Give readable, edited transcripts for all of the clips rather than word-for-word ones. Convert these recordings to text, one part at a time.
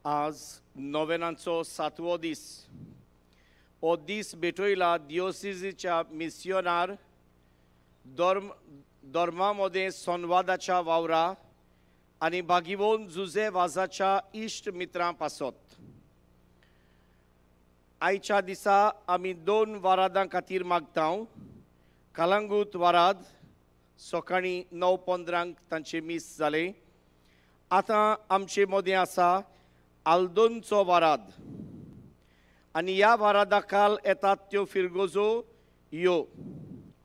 आज नोवेनांचो 7वो दीस. हो दीस भेटयला दिओसिसीच्या मिस्योनार धर्मामध्ये संवादाच्या वावरा आणि बागिवोन जुजे वाजाच्या इष्ट मित्रां पासत. आयच्या दिसा आमी 2 वरादां खातीर मागतांव. कलंगूट वराद सकाळी 9:15 तांचे मिस जाले. आतां आमचे मदें आसा आल्दोनचो वराद आनी ह्या वरादा काल येतात त्यो फिरगोजो ह्यो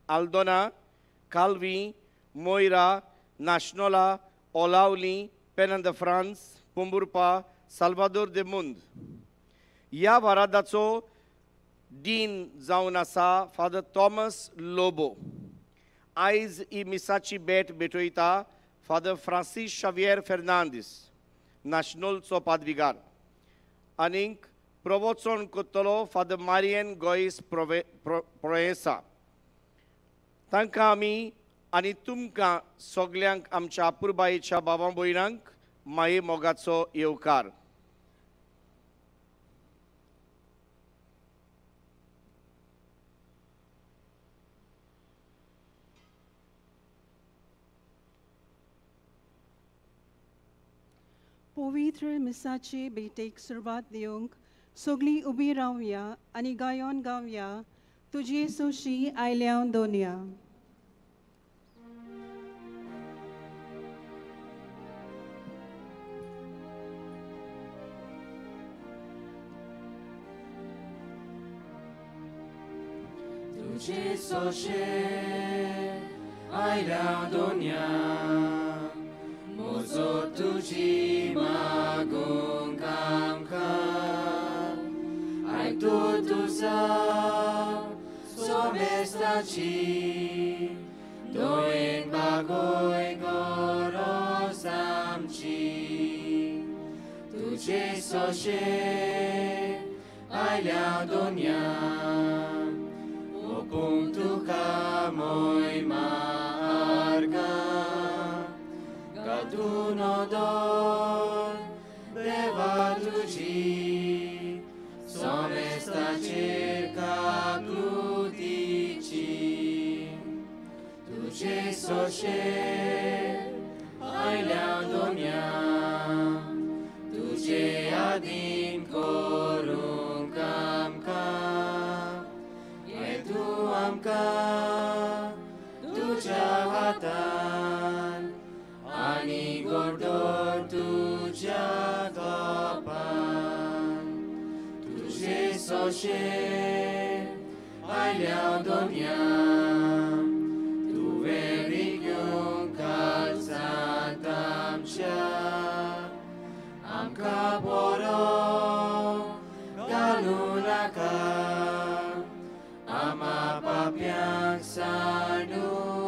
आल्दोना, काल्वी, मोयरा, नाशनोला, ओलावली, पेन द फ्रांस, पुंबुरपा, साल्वादोर दे मुंद. ह्या वरादाचो डीन जावन आसा फादर थॉमस लोबो. आयज ही मिसाची भेटयता फादर फ्रांसीस शावियर फेर्नांदीस, नॅशनलचो पादविगार. आनीक प्रवचन करतलो फादर मारियन गोयस प्रोएसा. तांकां आमी आनी तुमकां सगल्यांक आमच्या आपुरबायेच्या बाबा भयणांक माये मोगाचो येवकार. पवित्र मिसाचे बेटेक सुरवात दिवंक सगळीं उबी रावया आनी गायोन गावया तुजी सोशी आयल्या दोनया. तुजे सोशे आयल्या दोनया मोजो तुजी मागूंक आमकां आयतो तुजा सोमेस्ताची दोयेन बागोय गरज आमची. तुजे सोशे आयल्या दोनया ओपूंक तुका मोय मार्गा Gadun odor deva tuji somesta cerca glutici tuje soche ailea donia tuje adin korun kamka etu amka tuja hatan ani gordor tuja topan tuje soche ailea donia tu verigion kalsantamcha amka boro galunaka ama papiang sanunaka.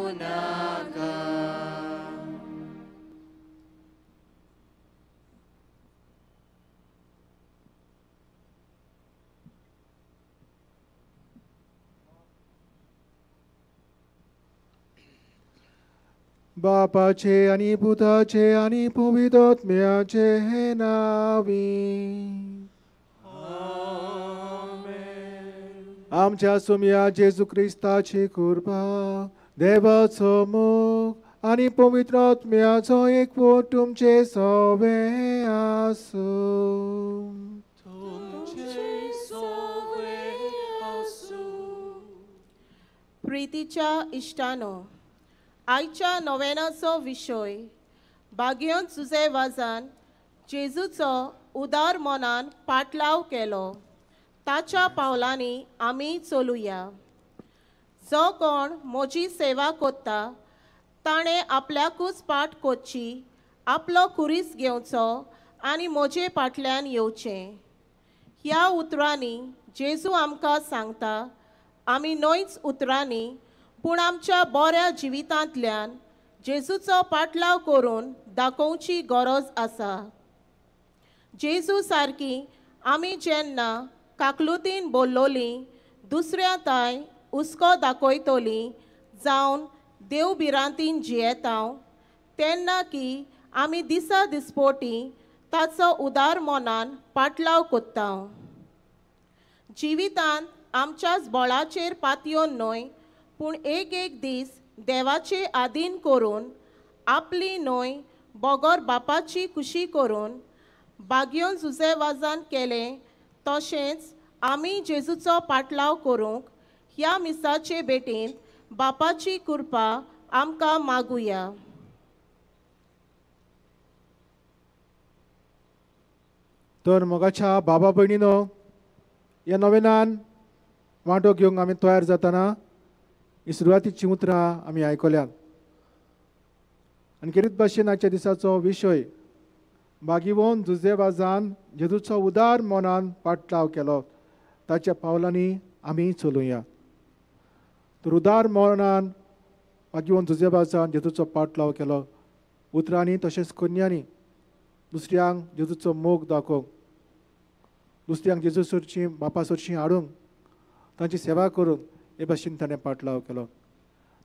बापाचे आणि पुताचे आणि पवित्रात्म्याचे नावी. आमच्या सुम्या जेजू ख्रिस्ताची कृपा, देवाचो मोग आणि पवित्र आत्म्याचो एकवट तुमचे सवे आसूं. प्रितीच्या इश्टानो, आयच्या नोवेनाचो विशय बागयोन जुजे वाजान जेजूचो उदार मनान पाटलाव केलो ताच्या पावलांनी आमी चलुया. जो कोण म्हजी सेवा कोत्ता ताणें आपल्याकूच पाट कोच्ची, आपलो कुरीस घेवचो आनी म्हजे फाटल्यान येवचें. ह्या उतरांनी जेजू आमकां सांगता आमी न्हयच उतरांनी पूण आमच्या बऱ्या जिवितांतल्यान जेजूचो पाटलाव करून दाखोवची गरज आसा. जेजू सारकी आमी जेन्ना काकलुतीन बोल्लोलीं दुसऱ्या ताय हुस्को दाखयतलीं जावन देवबिरांतीन जियेतांव तेन्ना की आमी दिसा दिसपोटी ताचो उदार मोनान पाटलाव कोत्ता. जिवितांत आमच्याच बळाचेर पातयोन न्हय, पूण एक एक दीस देवाचे आदीन करून आपली न्हय बोगोर बापाची खुशी करून बागयोन जुजेवाजान केलें तशेंच आमी जेजूचो पाटलाव करूंक ह्या मिसाचे भेटेंत बापाची कृपा आमकां मागुया. तर मोगाच्या बाबा भयणीनो, ह्या नवेनान वांटो घेवंक आमी तयार जाताना ही सुरवातीची उतरां आमी आयकल्यात. आनी कितें भाशेन आजच्या दिसाचो विशय बागीवोन जुजेवाजान जेजूचो उदार मोनान पाटलाव केलो ताच्या पावलांनी आमी चलुया. तर उदार मोनान बागीवोन जुजेवाजान जेजूचो पाटलाव केलो. उतरांनी तशेंच कन्यांनी दुसऱ्यांक जेजूचो मोग दाखोवंक, दुसऱ्यांक जेजू सरची बापा सरची हाडूंक, तांची सेवा करूंक हे भाशेन ताणें पाटलाव केलो.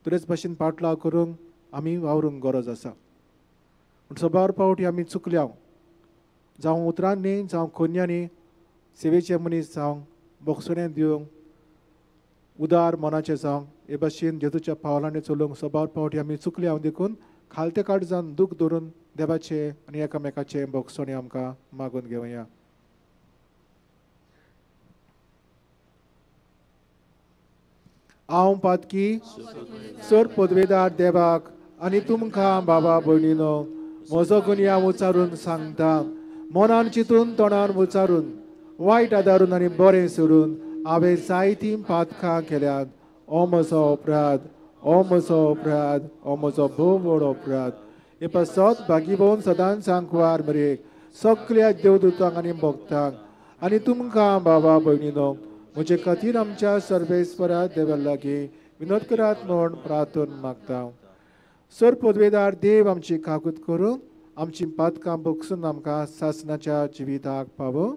तरेच भाशेन पाटलाव करूंक आमी वावरूंक गरज आसा. पूण सबार फावटी आमी चुकल्या, जावं उतरांनी जावं कन्यांनी सेवेचे मनीस जावंक, बोगसोणें दिवंक, उदार मनाचें जावंक हे भाशेन जेजूच्या पावलांनी चलोवंक सबार फावटी आमी चुकल्या. देखून खालते काळजान दूख धरून देवाचे आनी एकामेकाचे बोगसोणें आमकां मागून घेवया. हांव पातकी सर पदवेदार देवाक आनी तुमकां बाबा भयणीनो म्हजो गुन्यांव उचारून सांगता. मनान चिंतून तोंडान उचारून वायट आदारून आनी बरें सोडून हांवें जायतीं पातकां केल्यात. हो म्हजो अपराध, हो म्हजो अपराध, हो म्हजो भोव व्हड अपराध. हे पासत बागीवोन सदांच सांकवार मरेक सगळ्या देवदूतांक आनी भक्तांक आनी तुमकां बाबा भयणीनो म्हजे खातीर आमच्या सर्वेस्वरा देवा लागीं विनोद करात म्हूण प्रार्थन मागता. सर पदवेदार देव आमची काकूत करून आमची पातकां बगसून आमकां सासणाच्या जिविताक पावो.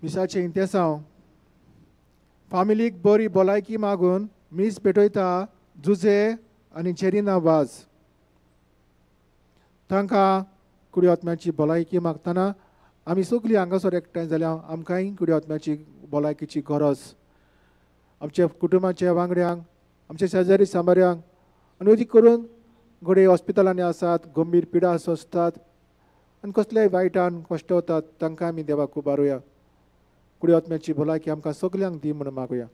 मिसाचे इंतेसांव फामिलीक बरी भलायकी मागून मीस पेटयता जुजे आनी जेरिना वाज. तांकां कुडी आत्म्याची भलायकी मागतना आमी सगळीं हांगासर एकठांय जाल्या आमकांय कुडी आत्म्याची भलायकीची गरज. आमच्या कुटुंबाच्या वांगड्यांक, आमच्या शेजारी सांबाऱ्यांक आनी अदीक करून घडये हॉस्पिटलांनी आसात, गंभीर पिडा सोंसतात आनी कसलेय वायटान कश्ट वतात, तांकां आमी देवाक उबारुया. कुडी आत्म्याची भलायकी आमकां सगळ्यांक दी म्हणून मागुया.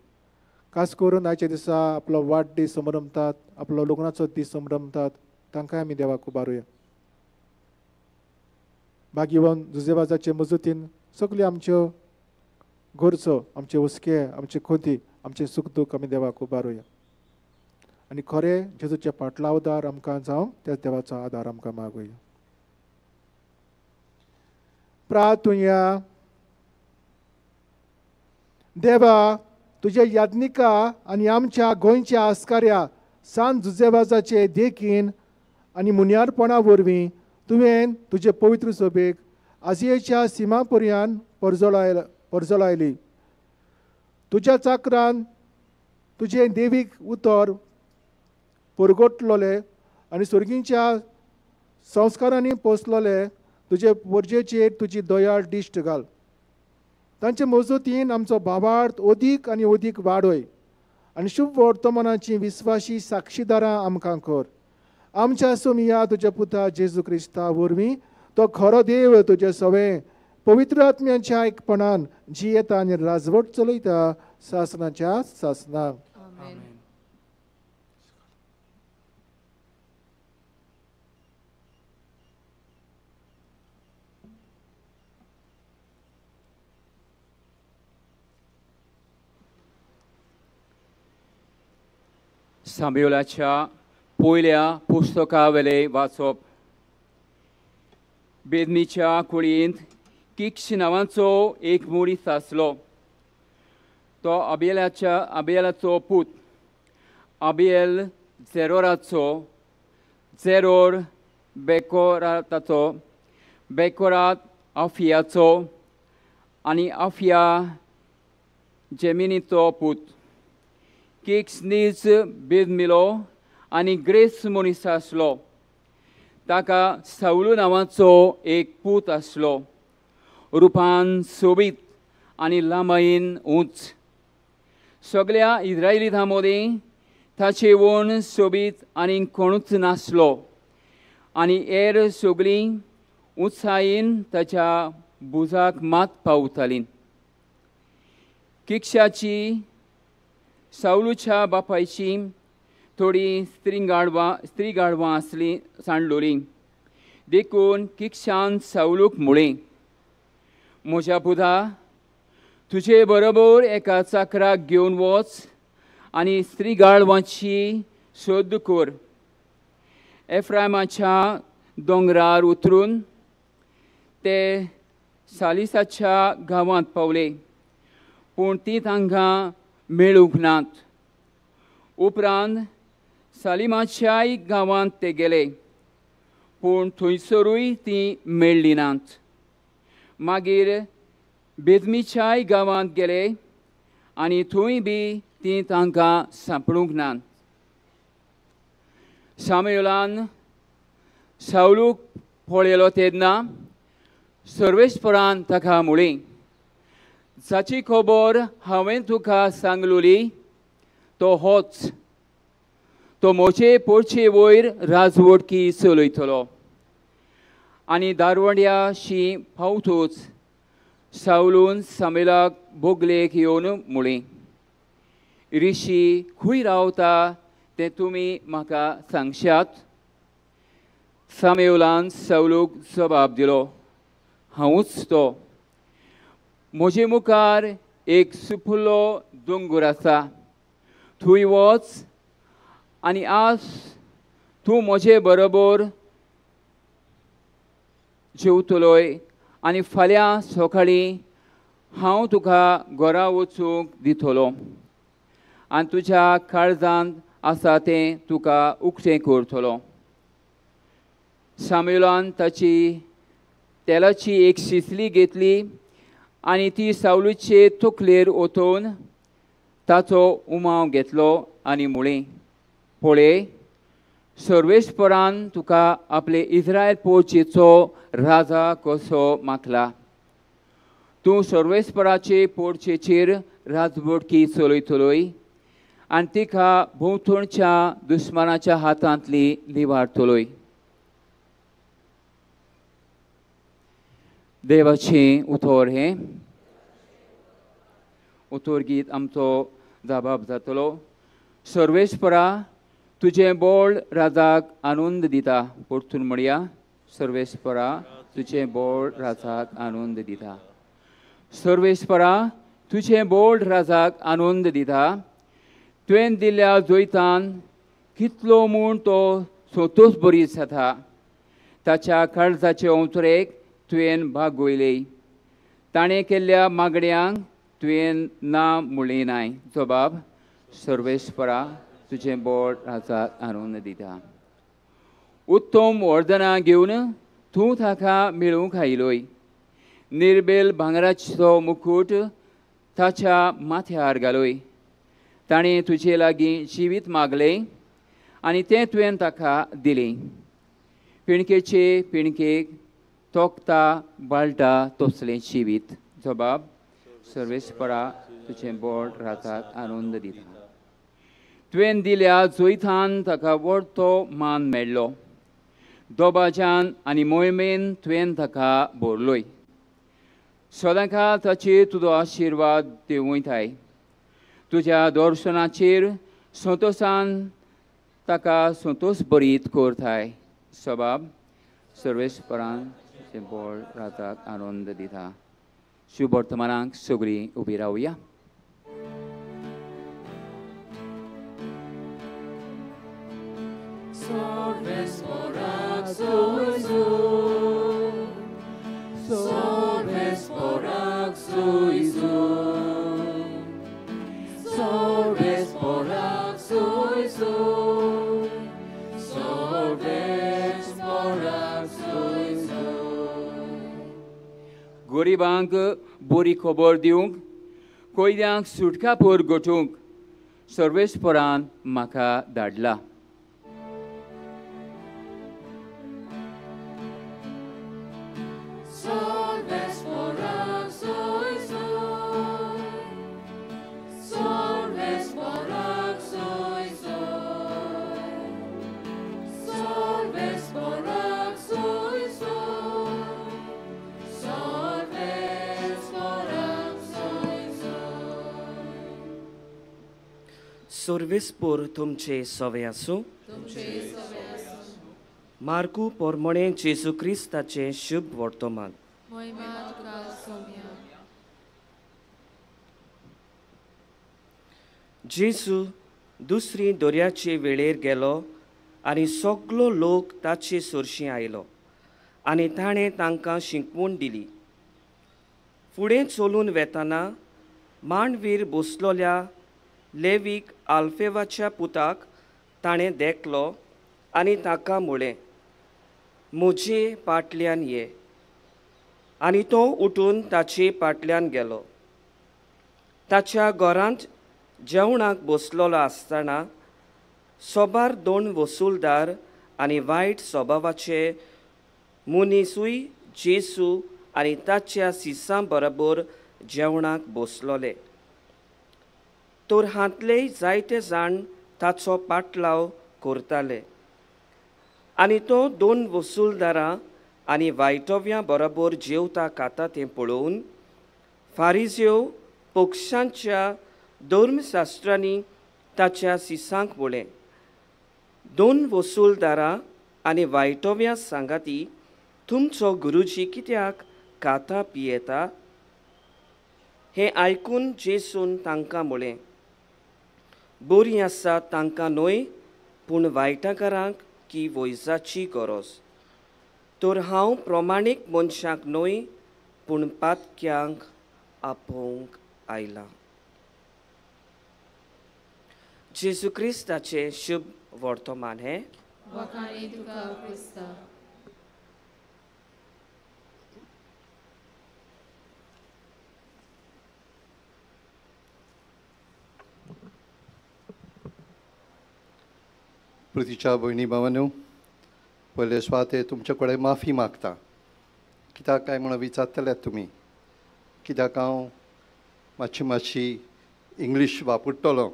खास करून आयच्या दिसा आपलो वाडदीस संभ्रमतात, आपलो लग्नाचो दीस संभ्रमतात, तांकांय आमी देवाक उबारुया. बागीवन जुजेवाजाचे मजतीन सगळ्यो आमच्यो गरजो, आमचे हुस्के, आमचे खोती, आमचे सुख दूख आमी देवाक उबारुया. आनी खरें जेजूचे पाटलावदार आमकां जावं त्याच देवाचो आदार आमकां मागुया. प्रार्थुया. देवा, तुज्या याज्ञिका आनी आमच्या गोंयच्या आस्काऱ्या सांत जुजेवाजाचे देखीन आनी मुनियारपणा वरवीं तुवें तुजे पवित्र सभेक आसियेच्या सिमा पर्यंत परजलायली. तुज्या चाकरान तुजे देवीक उतर परगटलोले आनी सर्गींच्या संस्कारांनी पोसलोले तुजे वर्जेचेर तुजी दयाळ दिश्ट घाल. तांचे मजतीन आमचो भावार्थ अदीक आनी अदीक वाडय आनी शुभ वर्तमानाची विस्वासी साक्षीदारां आमकां कर. आमच्या सोमिया तुज्या पुता जेजू क्रिस्ता वरवीं तो खरो देव तुजे सवे पवित्र आत्म्याच्या एकपणान जियेता आनी राजवट चलयता सासनाच्या सासनाक. आमेन. सामुएलाच्या पयल्या पुस्तका वेले वाचप. बेदमीच्या कुळींत किक्ष नांवाचो एक मनीस आसलो. तो अबिएलाचो पूत. अबिएल झेरोराचो, झेरोर बेकोराताचो, बेकोरात अफियाचो आनी अफिया जेमिनीचो पूत. किक्स नीज बेदमिलो आनी ग्रेस मनीस आसलो. ताका साऊल नांवाचो एक पूत आसलो. रुपान सोबीत आनी लांबायेन उंच. सगळ्या इस्रायलीं मदीं ताचे वण सोबीत आनी कोणूच नासलो आनी हेर सगळीं उत्साहीन ताच्या बुजाक मात पावतालीं. किक्षाची साऊलच्या बापायची थोडी स्त्री गाडवां आसली सांडलोलीं. देखून किक्षान साऊलूक म्हळें, म्हज्या पुता, तुजे बरोबर एका चाकराक घेवन वच आनी स्त्री गाडवांची सोद कर. एफ्रायमाच्या दोंगरार उतरून ते सालिसाच्या गांवांत पावले, पूण ती तांकां मेळूंक नात. उपरांत सालिमाच्याय गांवांत ते गेले, पूण थंयसरूय ती मेळ्ळी नात. मागीर बेदमीच्याय गांवांत गेले आनी थंय बी ती तांकां सांपडूंक नात. सामुएलान साऊलूक पळयलो तेन्ना सर्वेस्परान ताका म्हळें, जाची खबर हांवें तुका सांगलोली तो होच. तो म्हजे पोरचे वयर राजवटकी चलयतलो. आनी दारवंड्याशी पावतूच साऊलून सामुएलाक बोगलेक येवन म्हळें, रिशी खंय रावता तें तुमी म्हाका सांगशात. सामुएलान साऊलूक जबाब दिलो, हांवूच तो. म्हजे मुखार एक सुफुल्लो दोंगर आसा, थंय वच आनी आज तूं म्हजे बरोबर जेवतलोय आनी फाल्यां सकाळीं हांव तुका घरा वचूंक दितलो आनी तुज्या काळजांत आसा तें तुका उक्तें करतलो. सामुएलान ताची तेलाची एक शिसली घेतली आनी ती साऊलचे तकलेर ओतून ताचो उमाव घेतलो आनी म्हळें, पळय, सर्वेस्परान तुका आपले इस्रायल पोरचेचो राजा कसो मागला. तूं सर्वेस्पराचे पोरचेचेर राजवटकी चलयतलोय आनी तिका भोंवतणच्या दुस्मानाच्या हातांतली लिवाडतलोय. देवाचें उतर हें. उतर गीत आमचो जबाब जातलो. सर्वेस्परा, तुजें बोळ राजाक आनंद दिता. परतून म्हणया, सर्वेस्परा, तुजें बोळ राजाक आनंद दिता. सर्वेस्परा, तुजें बोळ राजाक आनंद दिता. तुवें दिल्ल्या जोयतान कितलो म्हूण तो स्वतूच बरी जाता. ताच्या काळजाचे अंतरेक तुवें भागयले. ताणें केल्ल्या मागण्यांक तुवें ना म्हणलें नाय. जबाब, सर्वेस्परा, तुजें बोळ राजाक आनंद दिता. उत्तम वर्दनां घेवन तूं ताका मेळूंक आयलोय. निर्बेल भांगराचो मुकुट ताच्या माथ्यार घालोय. ताणें तुजे लागीं जिवीत मागलें आनी तें तुवें ताका दिलें. पिणकेचे पिणकेक तोखता बाळटा तसलें जिवीत. जबाब, सर्वेस्परा, तुजें बोळ राजाक आनंद दिता. तुवें दिल्या जोयतान ताका व्हडतो मान मेळ्ळो. दोबाच्यान आनी मोहिमेन तुवें ताका भोरलोय. सदांकाळ ताचेर तुजो आशिर्वाद देंवयताय. तुज्या दर्शनाचेर संतोशान ताका संतोश भरीत करताय. सबाब सर्वेस्परान बोळ राताक आनंद दिता. शुभ वर्तमानाक सगळीं उबी रावया. Sorves porak soizu, sorves porak soizu, sorves porak soizu, sorves porak soizu. गरिबांक बरी खबर दिवंक, कोयद्यांक सुटका पर घटूंक सर्वेस्परान म्हाका धाडला. Sorves porak soizu, sorves porak soizu, sorves porak soizu, sorves porak soizu. सर्वेस्पोर तुमचे सवे आसूं. मार्कू पोरमोणे जेजू क्रिस्ताचे शुभ वर्तमान. जेजू दुसरी दर्याचे वेळेर गेलो आनी सगलो लोक ताचे सुरशी आयलो आनी ताणें तांकां शिकवण दिली. फुडें चलून वेताना मांडवीर बसलोल्या लेवीक आल्फेवाच्या पुताक ताणें देखलो आनी ताका म्हळें, म्हजे फाटल्यान ये. आनी तो उठून ताचे फाटल्यान गेलो. ताच्या घरांत जेवणाक बसलोलो आसतना सोबार 2 वसूलदार आनी वायट स्वभावाचे मनीसूय जेजू आनी ताच्या सिसां बरोबर जेवणाक बसलोले. तर हातले जायते जाण ताचो पाटलाव करताले. आनी तो 2 वसूलदारां आनी वायटव्यां बरोबर जेवता खाता तें पळोवन फारिझेव पक्षांच्या धर्मशास्त्रांनी ताच्या सिसांक म्हळें, 2 वसूलदारां आनी वायटव्यां सांगाती तुमचो गुरुजी कित्याक खाता पियेता? हें आयकून जेजून तांकां म्हळें, बरीं आसा तांकां न्हय पूण वायटाकारांक की वैजाची गरज. तर हांव प्रमाणीक मनशाक न्हय पूण पातक्यांक आपोवंक आयलां. जेजू क्रिस्ताचे शुभ वर्तमान हें. प्रितीच्या भयणी भावांनो, पयले सुवाते तुमचे कडेन माफी मागता. कित्याक काय म्हणून विचारतले तुमी. कित्याक हांव मातशी इंग्लीश वापरतलो.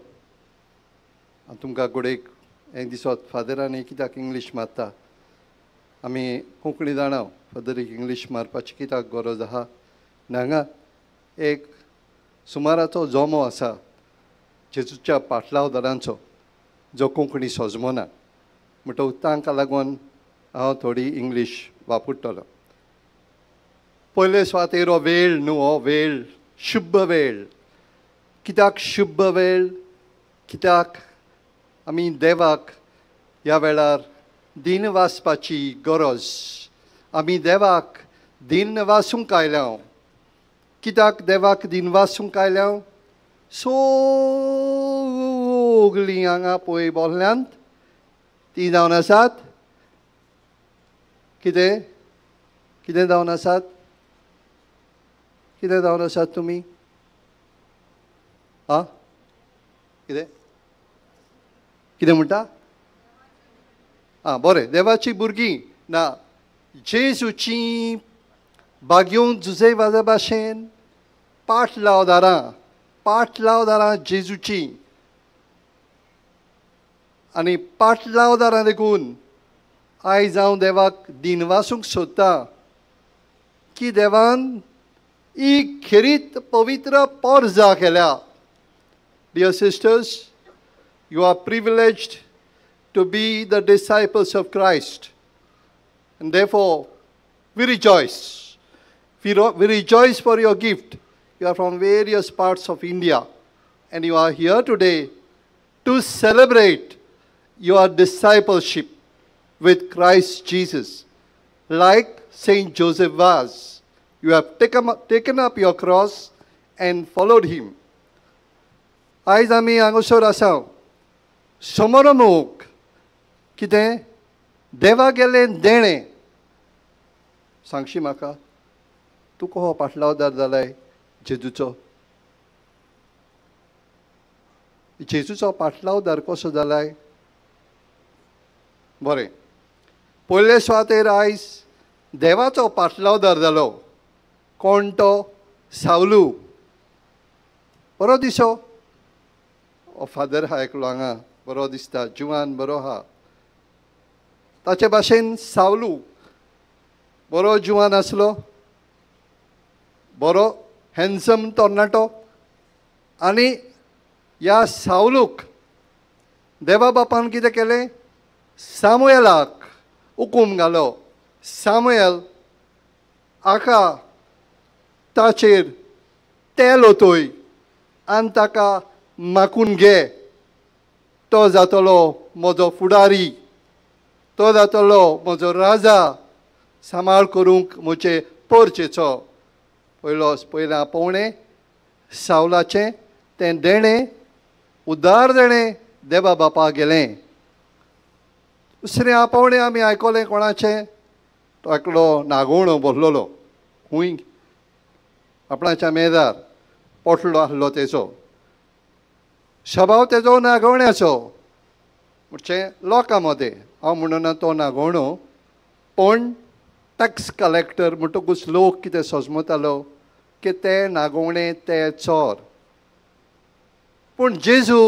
आनी तुमकां कडेक हें दिसत फादरांनी कित्याक इंग्लीश मारता. आमी कोंकणी जाणा फादरीक इंग्लीश मारपाची कित्याक गरज आहा. हांगा एक सुमाराचो जोमो आसा जेजूच्या पाटलावदारांचो जो कोंकणी सोजमोना. म्हणटो तांकां लागून हांव थोडी इंग्लीश वापरतलो. पयले सुवातेर हो वेळ न्हू, हो वेळ शुभ वेळ. कित्याक शुभ वेळ? कित्याक आमी देवाक ह्या वेळार दिन वाचपाची गरज. आमी देवाक दिन वाचूंक आयल्या. कित्याक देवाक दिन वाचूंक आयल्या? सगळीं हांगा पळय बोल्ल्यांत ती जावन आसात. कितें कितें जावन आसात? कितें जावन आसात तुमी? आं कितें कितें म्हणटा? आं बरें. देवाची भुरगीं ना जेजूची बागयोन जुजे वाजा भाशेन पाटलावदारां जेजूची आनी पाटलावदारां देखून आयज हांव देवाक दिनवासूंक सोदतां की देवान ही खेरीत पवित्र पर्जा केल्या. Dear sisters, you are privileged to be the disciples of Christ. And therefore, we rejoice. We rejoice for your gift. You are from various parts of India. And you are here today to celebrate your discipleship with Christ Jesus. Like Saint Joseph was, you have taken up your cross and followed him. आयज आमी हांगासर आसा समोरमूक कितें देवा गेलें देणें सांगशी म्हाका तूं कसो पाटलावदार जालाय जेजूचो जेजूचो पाटलावदार कसो जालाय बरें पयले सुवातेर आयज देवाचो पाटलावदार जालो कोण तो सावलू बरो दिसो फादर हा एकलो हांगा बरो दिसता जुवान बरो हा ताचे भाशेन सावलू बरो जुवान आसलो बरो हँडसम तरणाटो आनी ह्या सावलूक देवा बापान कितें केलें सामुएलाक हुकूम घालो सामुएल आका ताचेर तेल ओतोय आनी ताका माकून घे तो जातलो म्हजो फुडारी तो जातलो म्हजो राजा सांबाळ करूंक म्हजे पोरचेचो पयला पवणें सावलाचें तें देणें उदार देणें देवा बापाक गेलें दुसरें आपोवणें आमी आयकलें कोणाचें तो एकलो नागोवणो बसलोलो खूंय आपणाच्या मेजार पोटलो आसलो तेचो स्वभाव तेजो नागोवण्याचो म्हणचे लोकां मदें हांव म्हणना तो नागोवणो पण टॅक्स कलेक्टर म्हणटकूच लोक कितें सोजमतालो की ते नागोवणे ते चोर पूण जेजू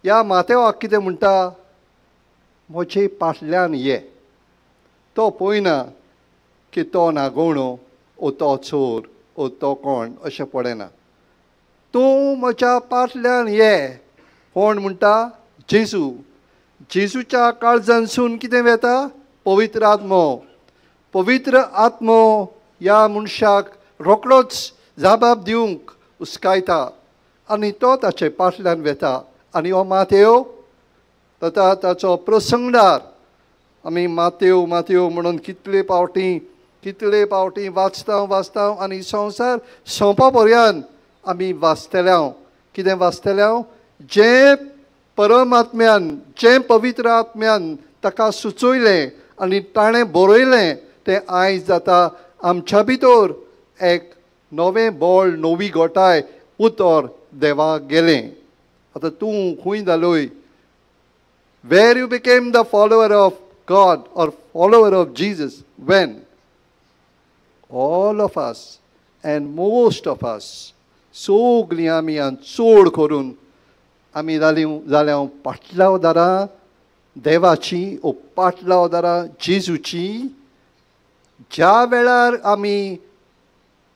ह्या माथेवाक कितें म्हणटा म्हजे फाटल्यान ये तो पळयना की तो नागोवणो ओ तो चोर ओ तो कोण अशें पडना तूं म्हज्या फाटल्यान ये कोण म्हणटा जेजू जेजूच्या काळजांसून कितें वेता पवित्र आत्मो ह्या मनशाक रोखडोच जबाब दिवंक उस्कायता आनी तो ताचे फाटल्यान वेता आनी हो मातेव ताचो प्रसंगदार आमी मातेव म्हणून कितले पावटी वाचता आनी संवसार सोंपा पर्यंत आमी वाचतल्या कितें वाचतल्या जें परमात्म्यान जें पवित्र आत्म्यान ताका सुचयलें आनी ताणें बरयलें तें आयज जाता आमच्या भितर एक नवें बळ नवी गोठाय उतर देवाक गेलें आतां तूं खूंय जालोय where you became the follower of God और follower of Jesus when all of us and most of us सगळीं आमी चड करून आमी जाल्या पाटलावदारां देवाची ओ पाटलावदारां जेजूची ज्या वेळार आमी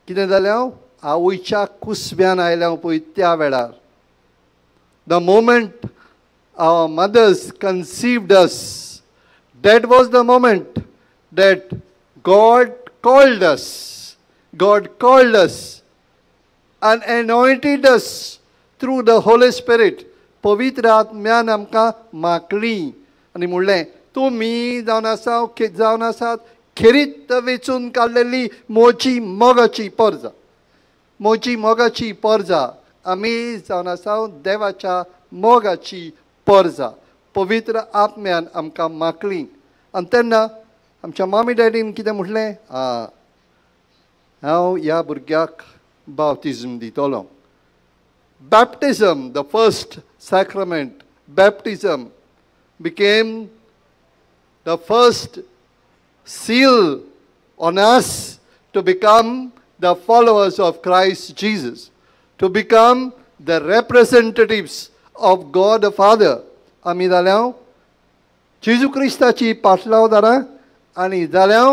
कितें जाल्या आवयच्या कुसब्यान आयल्या पळय त्या वेळार the moment our mothers conceived us that was the moment that God called us and anointed us through the Holy Spirit. पवित्र आत्म्यान आमकां माकली आनी म्हणलें तुमी जावन आसात खेरीत वेचून काडलेली मोची मोगाची पर्जा आमी जावन आसा देवाच्या मोगाची पर्जा पवित्र आत्म्यान आमकां माकली आनी तेन्ना आमच्या मामी डॅडीन कितें म्हटलें हांव ह्या भुरग्याक बाप्तिजम दितलो baptism the first sacrament baptism became the first seal on us to become the followers of Christ Jesus, to become the representatives of God the Father. आमी जाल्या जेजू क्रिस्ताची पाटलावदारां आनी जाल्या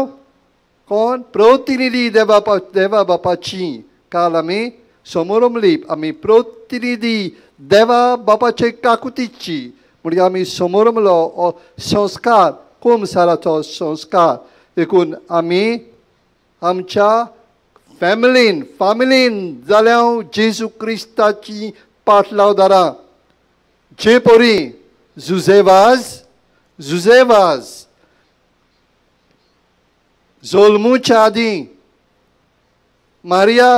कोण प्रतिनिधी देवा बापाची काल आमी समोरमली आमी प्रतिनिधी देवा बापाचे काकुतीची म्हणजे आमी समोरमलो संस्कार कुमसाराचो संस्कार देखून आमी आमच्या फामिलीन जाल्या जेजू क्रिस्ताची पाटलावदारां जे परी जुझेवाज जोल्मूच्या आदी मारिया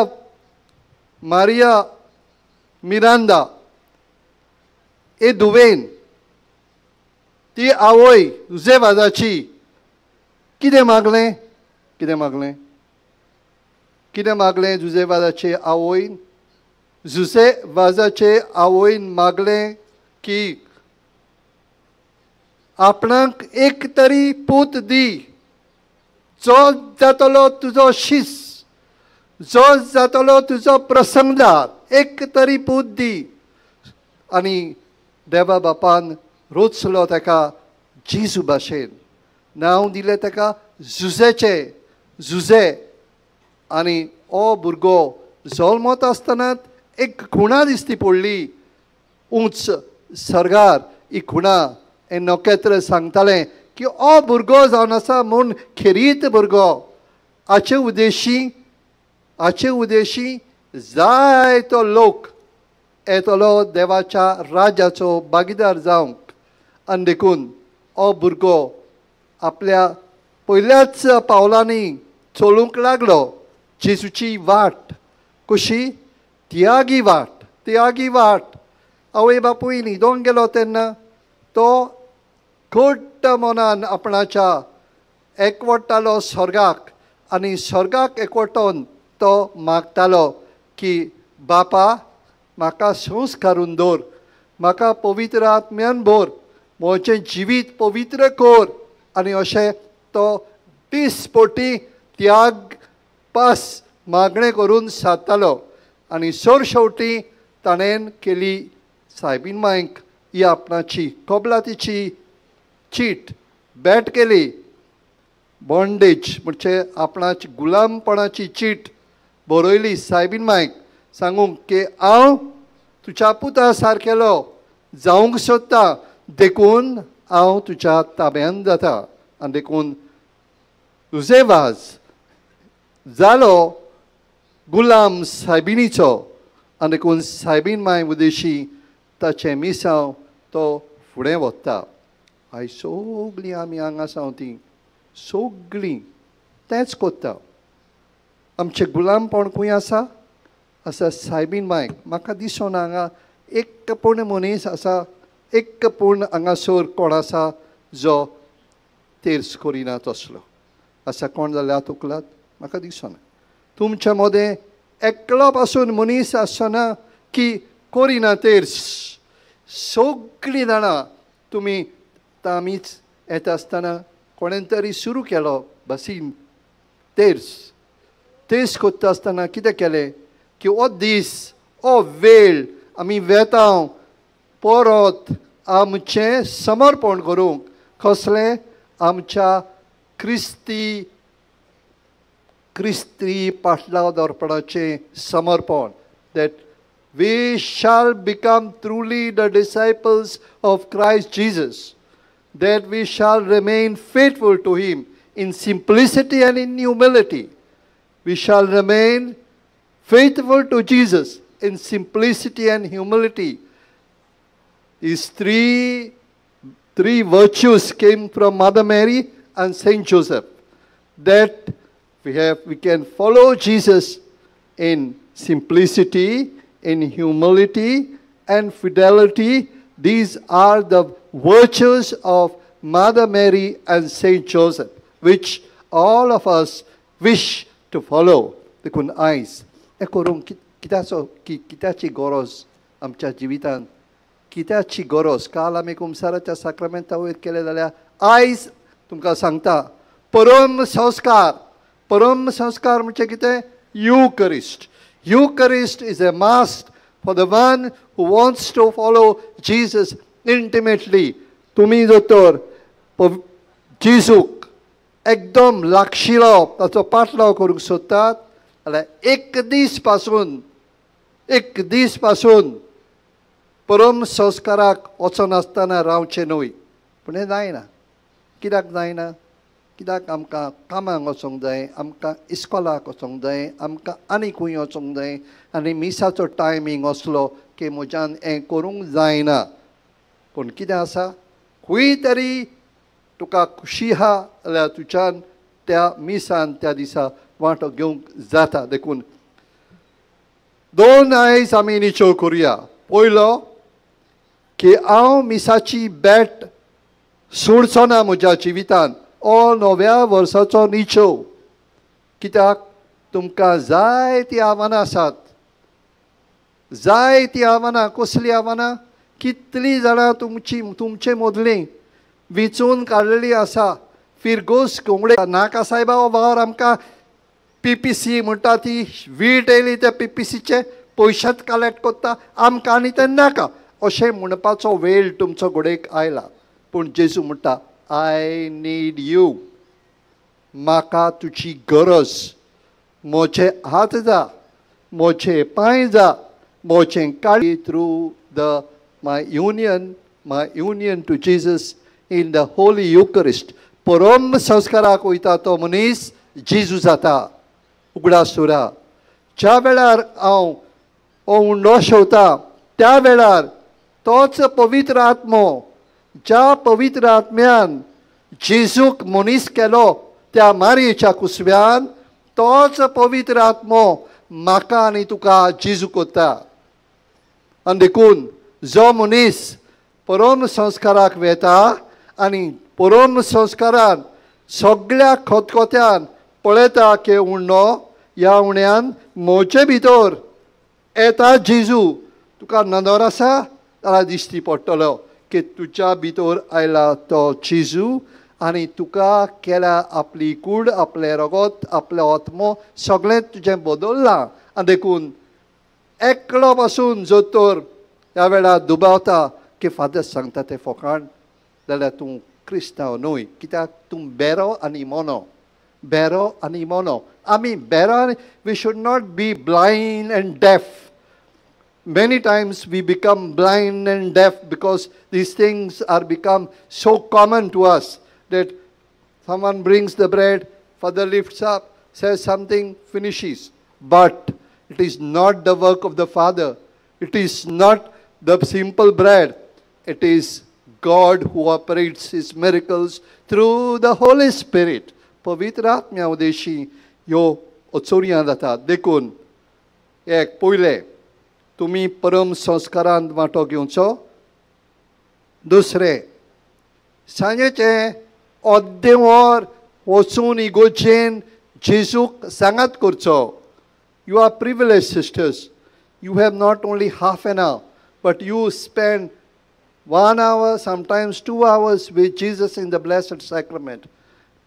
मिरांदा ए दुवेन ती आवय जुझेवाजाची कितें मागलें जुझेवाजाचे आवयन जुझेवाजाचे आवयन मागलें की आपणाक एक तरी पूत दी जो जातलो तुजो शिस जो जातलो तुजो प्रसंगदार एक तरी पूत दी आनी देवा बापान रोचलो ताका जेजू भाशेन नांव दिलें ताका जुझे आनी हो भुरगो जल्मत आसतनाच एक खुणा दिसती पडली उंच सर्गार ही खुणा हें नोकेत्र सांगतालें की हो भुरगो जावन आसा म्हूण खेरीत भुरगो हाचे उद्देशी जायतो लोक येतलो देवाच्या राज्याचो भागीदार जावंक आनी देखून हो भुरगो आपल्या पयल्याच पावलांनी चलूंक लागलो जेजूची वाट कशी त्यागी वाट आवय बापूय न्हिदोंक गेलो तेन्ना तो घट्ट मनान आपणाच्या एकवटालो स्वर्गाक आनी स्वर्गाक एकवटोन तो मागतालो की बापा म्हाका संस्कारून दवर म्हाका पवित्र आत्म्यान भर म्हजें जिवीत पवित्र कर आनी अशें तो दिसपोटी त्याग पास मागणें करून सादतालो आनी शेवटी ताणें केली सायबीन मांयक ही आपणाची कबलातीची चीट बॅट केली बॉन्डेज म्हणजे आपणाची गुलामपणाची चीट बरयली सायबीन मांयक सांगूंक की हांव तुज्या पुता सारकेलो जावंक सोदता देखून हांव तुज्या ताब्यांत जाता आनी देखून तुजे वाज जालो गुलाम सायबिनीचो आनी देखून सायबीन मांय उद्देशी ताचें मिसांव तो फुडें व्हरता आयज सगळीं आमी हांगा सावन तीं सगळीं तेंच कोत्ता आमचें गुलामपण खंय आसा सायबीन मांयक म्हाका दिसना हांगा एक पूण मनीस आसा एक पूण हांगासर कोण आसा जो तेर्स करिना तसलो आसा कोण जाल्यार तकलात म्हाका दिसना तुमच्या मदें एकलो पासून मनीस आसना की करिना तेर्स सगळीं जाणां तुमी आमीच येता आसतना कोणें तरी सुरू केलो बसीन तेर्स कोत्ता आसतना कितें केलें की हो दीस हो वेळ आमी वेतांव परत आमचें समर्पण करूंक कसलें आमच्या क्रिस्ती पाटलाव दवरपणाचें समर्पण that we shall become truly the disciples of Christ Jesus, that we shall remain faithful to Him in simplicity and in humility. We shall remain faithful to Jesus in simplicity and humility. These three virtues came from Mother Mary and Saint Joseph, that we can follow Jesus in simplicity, in humility and fidelity. These are the virtues of Mother Mary and Saint Joseph, which all of us wish to follow. देखून आयज हें करूंक कित्याची गरज आमच्या जिवितांत कित्याची गरज काल आमी कुमसाराच्या साक्रामेंता वयर केले जाल्यार आयज तुमकां सांगता परम संस्कार म्हणजे कितें Eucharist is a must for the one who wants to follow Jesus intimately. तुम्ही जर तर जेजूक एकदम लागशिलो ताचो पाटलाव करूंक सोदतात जाल्यार एक दीस पासून परम संस्काराक वचनासतना रावचें न्हय. पूण हें जायना. कित्याक जायना? कित्याक आमकां कामाक वचोंक जाय, आमकां इस्कॉलाक वचोंक जाय, आमकां आनी खंय वचोंक जाय, आनी मिसाचो टायमींग असलो की म्हज्यान हें करूंक जायना. पूण कितें आसा, खंय तरी तुका खुशी आहा जाल्यार तुज्यान त्या मिसान त्या दिसा वांटो घेवंक जाता. देखून दोन आयज आमी निचोव करुया. पयलो की हांव मिसाची बॅट सोडचो ना म्हज्या जिवितान हो नव्या वर्साचो निचोव. कित्याक तुमकां जायतीं आव्हानां आसात. जायतीं आव्हानां. कसलीं आव्हानां? कितलीं जाणां तुमचे मदलीं विचून काडलेलीं आसा. फिरगोस कोंगडे नाका सायबा हो वावर आमकां PPC म्हणटा ती वीट येयली त्या PPCचे पयशेच कलेक्ट कोत्ता आमकां आनी तें नाका अशें म्हणपाचो वेळ तुमचो घोडेक आयला. पूण जेजू म्हणटा आय नीड यू. म्हाका तुजी गरज. म्हजे हात जा, म्हजे पांय जा, म्हजें काळी through my union to Jesus in the Holy Eucharist. परम संस्काराक वयता तो मनीस जेजू जाता. उगडा सुरा. ज्या वेळार हांव हो उंडो शेवता त्या वेळार तोच पवित्र आत्मो ज्या पवित्र आत्म्यान जेजूक मनीस केलो त्या मारयेच्या कुसव्यान तोच पवित्र आत्मो म्हाका आनी तुका जेजू कोत्ता. आनी देखून जो मनीस परम संस्काराक वेता आनी परम संस्कारान सगळ्या खतखत्यान पळयता की उंडो ह्या उण्यान म्हजे भितर येता जेजू. तुका नदर आसा जाल्यार दिश्टी पडटलो की तुज्या भितर आयला तो जेजू आनी तुका केल्या आपली कूड, आपले रगत, आपलो आत्मो सगळें तुजें बदल्लां. आनी देखून एकलो पासून जो तर ह्या वेळार दुबावता की फादर सांगता तें फकाण जाल्यार तूं क्रिस्तांव न्हय. कित्याक तूं बेरो आनी मोनो. बेरो आनी मोनो. आमी बेरो आनी we should not be blind and deaf. Many times we become blind and deaf because these things are become so common to us that someone brings the bread, father lifts up, says something, finishes. But it is not the work of the Father. It is not the simple bread. It is God who operates his miracles through the Holy Spirit. पवित्र आत्म्या उदेशी ह्यो ओचोरयां जातात. देखून एक पयले तुमी परम संस्कारांत वांटो घेवचो. दुसरें सांजेचे अर्दें वर वचून इगोर्जेन जेजूक सांगात करचो. You are privileged, sisters. You have not only half an hour, but you spend 1 hour, sometimes 2 hours with Jesus in the Blessed Sacrament.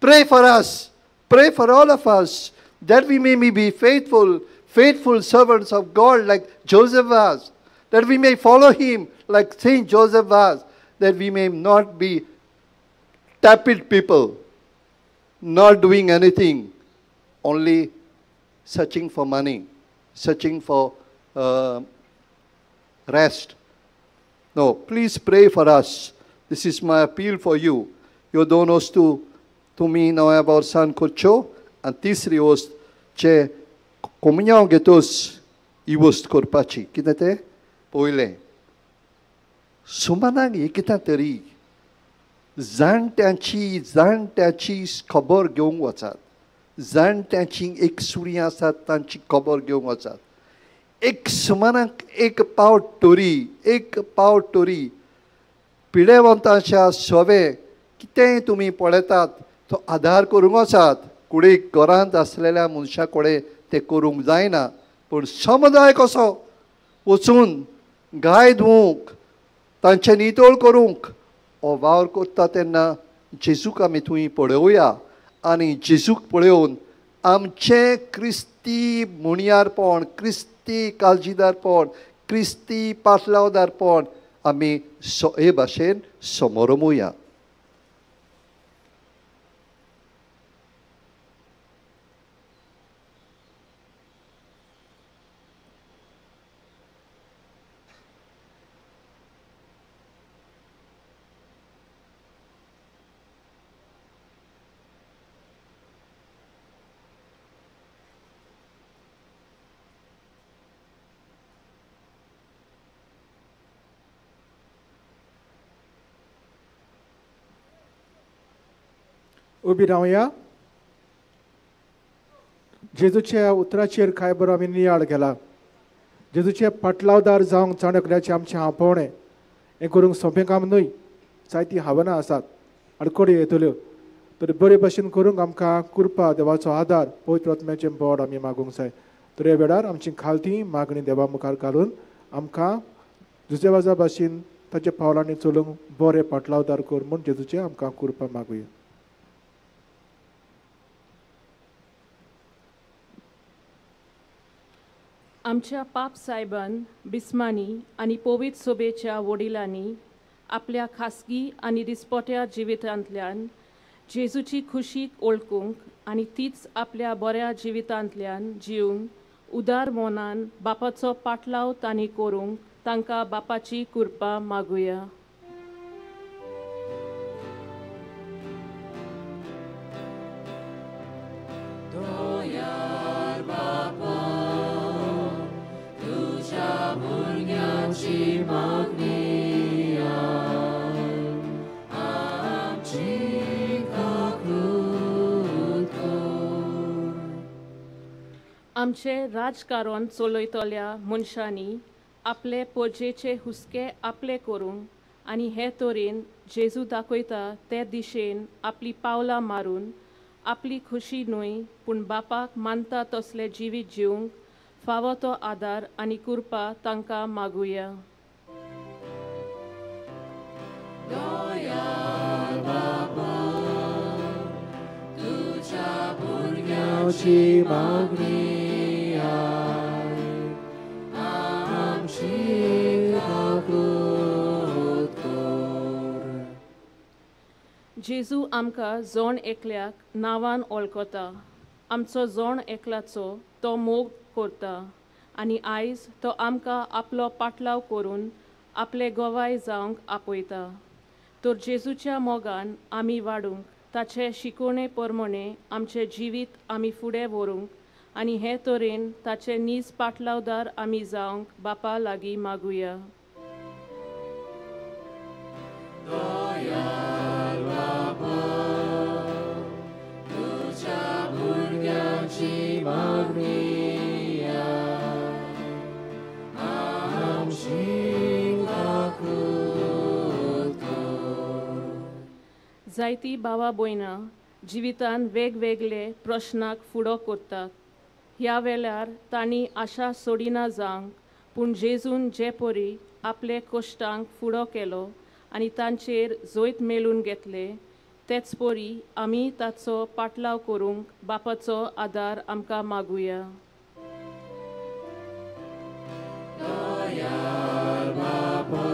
Pray for us. Pray for all of us that we may be faithful servants of God like Joseph was, that we may follow him like Saint Joseph was, that we may not be tepid people, not doing anything, only searching for money, searching for rest. No, please pray for us. This is my appeal for you. ह्यो दोन वस्तू तुमी नव्या वर्सान करच्यो. आनी तिसरी वस्त जे कोमयाव घेतोस ही वस्त करपाची. कितें तें? पयलें सुमानाक एकदां तरी जाणट्याची खबर घेवंक वचात. जाणट्याची एक सुरी आसात तांची खबर घेवंक वचात. एक सुमानाक एक पावट तरी पिडेवंताच्या सवे कितेंय तुमी पळयतात तो आधार करूंक वचात. कुडीक घरांत आसलेल्या मनशा कडेन तें करूंक जायना. पूण समुदाय कसो वचून गाय धुवंक तांचे नितळ करूंक हो वावर करता तेन्ना जेजूक आमी थंय पळोवया. आनी जेजूक पळोवन आमचें क्रिस्ती मुणयारपण, क्रिस्ती काळजीदारपण, क्रिस्ती पाटलावदारपण आमी हे भाशेन समोर मोया. उबी रावया. जेजूच्या उतराचेर काय बरो आमी नियाळ केला. जेजूचे पाटलावदार जावंक चाणकल्याचे आमचे हांवपवणें हें करूंक सोंपें काम न्हय. जायतीं आव्हानां आसात, आडखळी येतल्यो. तर बरे भशेन करूंक आमकां कृपा देवाचो आदार पवित्र आत्म्याचें बोड आमी मागूंक जाय. तर ह्या वेळार आमची खालती मागणी देवा मुखार घालून आमकां जुजेवाजा भाशेन ताच्या पावलांनी चलूंक बरें पाटलावदार कर म्हूण जेजूचे आमकां कृपा मागुया. आमच्या पाप सायबान बिस्मानी आनी पवित्र सोबेच्या वडिलांनी आपल्या खासगी आनी दिसपट्या जिवितांतल्यान जेजूची खुशीक ओळखूंक आनी तीच आपल्या बऱ्या जिवितांतल्यान जिवंक उदार मोनान बापाचो पाटलाव तांणी करूंक तांकां बापाची कृपा मागुया. भुरग्यांची मागणी आमची काकूत कर. आमचे राजकारण चलयतल्या मनशांनी आपले पोजेचे हुस्के आपले करूंक आनी हे तरेन जेजू दाखयता ते दिशेन आपली पावलां मारून आपली खुशी न्हय पूण बापाक मानता तसले जिवीत जिवंक फावो तो आदार आनी कृपा तांकां मागुया. दयाळ बाबा, तुझ्या भुरग्यांची मागणी आमची काकूत कर. जेजू आमकां जोण एकल्याक नांवान वळखता. आमचो जोण एकल्याचो तो मोग करता आनी आयज तो आमकां आपलो पाटलाव करून आपले गोवाय जावंक आपयता. तर जेजूच्या मोगान आमी वाडूंक ताचे शिकोवणे प्रमाणे आमचें जिवीत आमी फुडें व्हरूंक आनी हे तरेन ताचे नीज पाटलावदार आमी जावंक बापा लागीं मागुया. दयाळ बाबा, तुझ्या भुरग्यांची मागणी जायतीं भावा भयणां जिवितान वेगवेगळे प्रश्नाक फुडो करतात. ह्या वेळार तांणी आशा सोडिना जावंक पूण जेजून जे परी आपले कश्टांक फुडो केलो आनी तांचेर जोयत मेळून घेतले तेच परी आमी ताचो पाटलाव करूंक बापाचो आदार आमकां मागुया. दयाळ बाबा,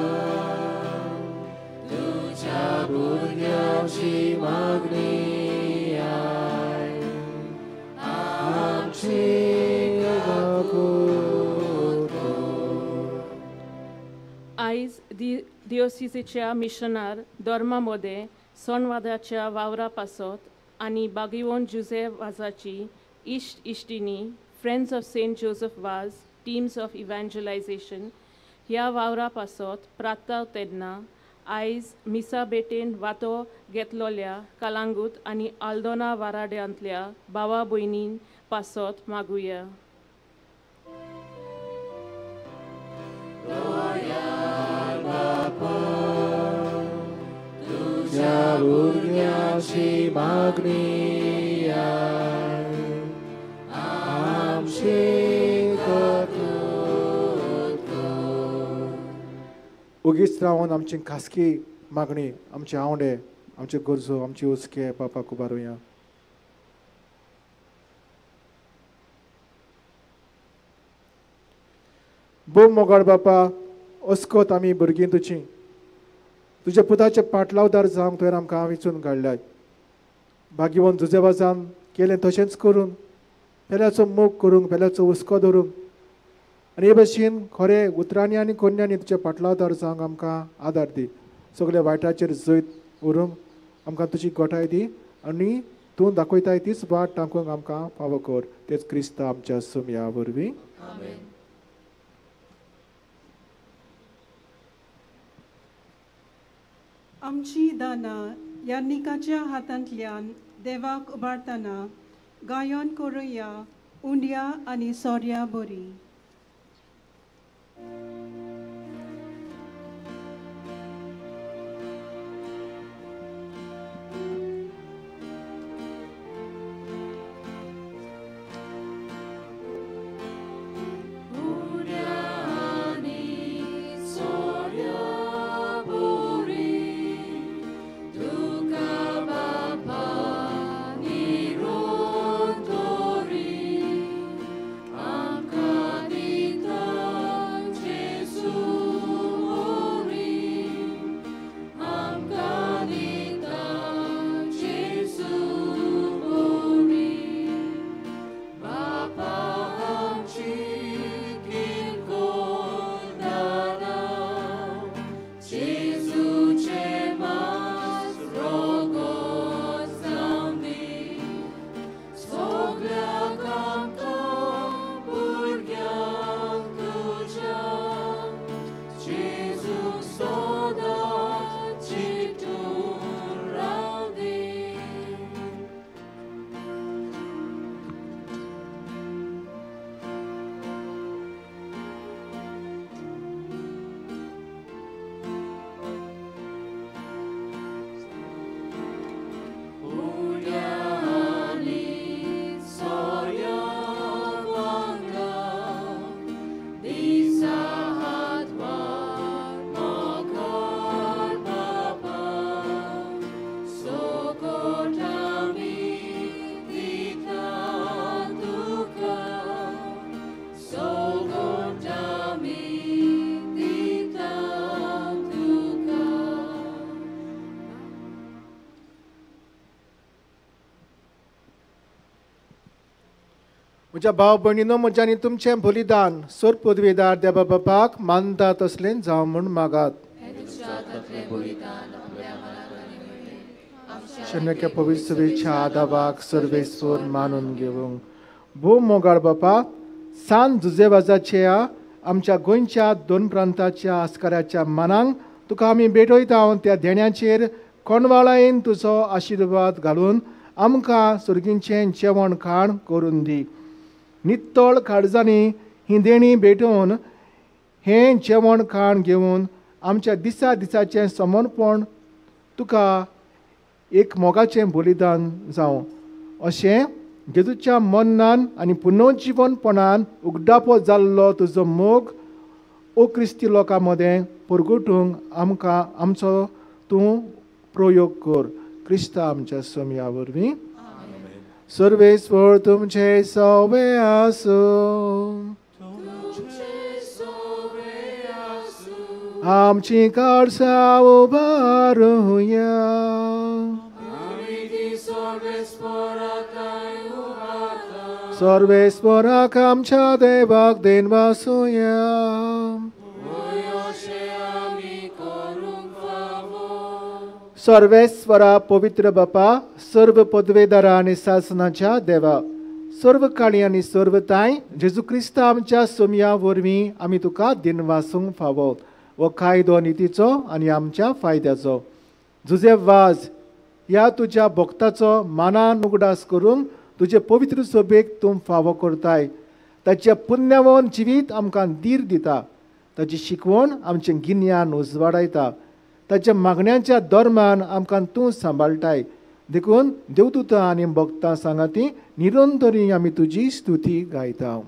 तुझ्या भुरग्यांची मागणी आमची काकूत कर. आयज दियोसिसीच्या मिशनार धर्मामध्ये सणवादाच्या वावरा पासत आनी बागिवोन जुझेफ वाजाची इश्ट इश्टिनी फ्रेंड्स ऑफ सेंट जोसेफ वाज टीम्स ऑफ इव्हँजलायझेशन ह्या वावरा पासत प्रार्थाव तेन्ना आयज मिसा बेटेन वांटो घेतलोल्या कलांगूट आनी आल्दोना वाराड्यांतल्या भावा भयणीं पासत मागुया. दयाळ बाबा, तुझ्या भुरग्यांची मागणी आमची काकूत कर. उगीच रावन आमची खासगी मागणी, आमचे आवडे, आमचे गरजो, आमचे हुस्के बापाक उबारुया. बो मोगाळ बापा, अस्कोत आमी भुरगीं तुजीं तुज्या पुताचे पाटलावदार जावंक तुवें आमकां विचून काडल्याय. भाग्यवन तुजे वाजान केलें तशेंच करून पेल्याचो मोग करूंक, पेल्याचो हुस्को धरूंक आनी हे भशेन खरें उतरांनी आनी कोन्यांनी तुजे पाटलावदार जावंक आमकां आदार दी. सगळ्या वायटाचेर जैत उरूंक आमकां तुजी गोठाय दी आनी तूं दाखयताय तीच वाट टांकूंक आमकां फावो कर. तेच क्रिस्त आमच्या सुमया वरवीं. आमची दाना यान्निकाच्या हातांतल्यान देवाक उबारतना गायन करुया उंड्या आनी सोर्या बरी. म्हज्या भाव भयणीनो, म्हज्यानी तुमचें बलिदान सोर पदवेदार देवा बापाक मानता तसलें जावं म्हूण मागात. शनक्या पवित्र सभेच्या आदाबाक सर्वेस्वर मानून घेवंक. भू मोगाळ बापा, सान जुजेबाजाच्या आमच्या गोंयच्या 2 प्रांताच्या आस्काराच्या मानांक तुका आमी भेटयता. त्या देण्याचेर कोणवाळायेन तुजो आशिर्वाद घालून आमकां सुर्गींचें जेवण खाण करून दी. नितळ काळजांनी ही देणी भेटोवन हें जेवण खाण घेवन आमच्या दिसा दिसाचें समर्पण तुका एक मोगाचें बलिदान जावं अशें जेजूच्या मरणान आनी पुनर्जीवनपणान उगडापो जाल्लो तुजो मोग ओ क्रिस्ती लोकां मदें परगटूंक आमकां आमचो तूं प्रयोग कर. क्रिस्ता आमच्या सोम्या वरवीं. सर्वेस्वर तुमचे सवे आसूं. आमची काळजां उबारुया. सर्वेस्वराक आमच्या देवाक देणवासुया. सर्वेस्वरा पवित्र बापा, सर्व पदवेदारा आनी शासनाच्या देवा, सर्व काळी आनी सर्वताय जेजू क्रिस्ता आमच्या सोम्या वरवीं आमी तुका दिनवासूंक फावो. हो कायदो नितीचो आनी आमच्या फायद्याचो. तुजे वाज ह्या तुज्या भक्ताचो मानान उगडास करूंक तुजे पवित्र सभेक तूं फावो करताय. ताचें पुण्यवन जिवीत आमकां धीर दिता. ताची शिकवण आमचें गिन्यान उजवाडायता. ताच्या मागण्यांच्या दरम्यान आमकां तूं सांबाळटाय. देखून देवदूतां आनी भक्तां सांगाती निरंतरी आमी तुजी स्तुती गायता.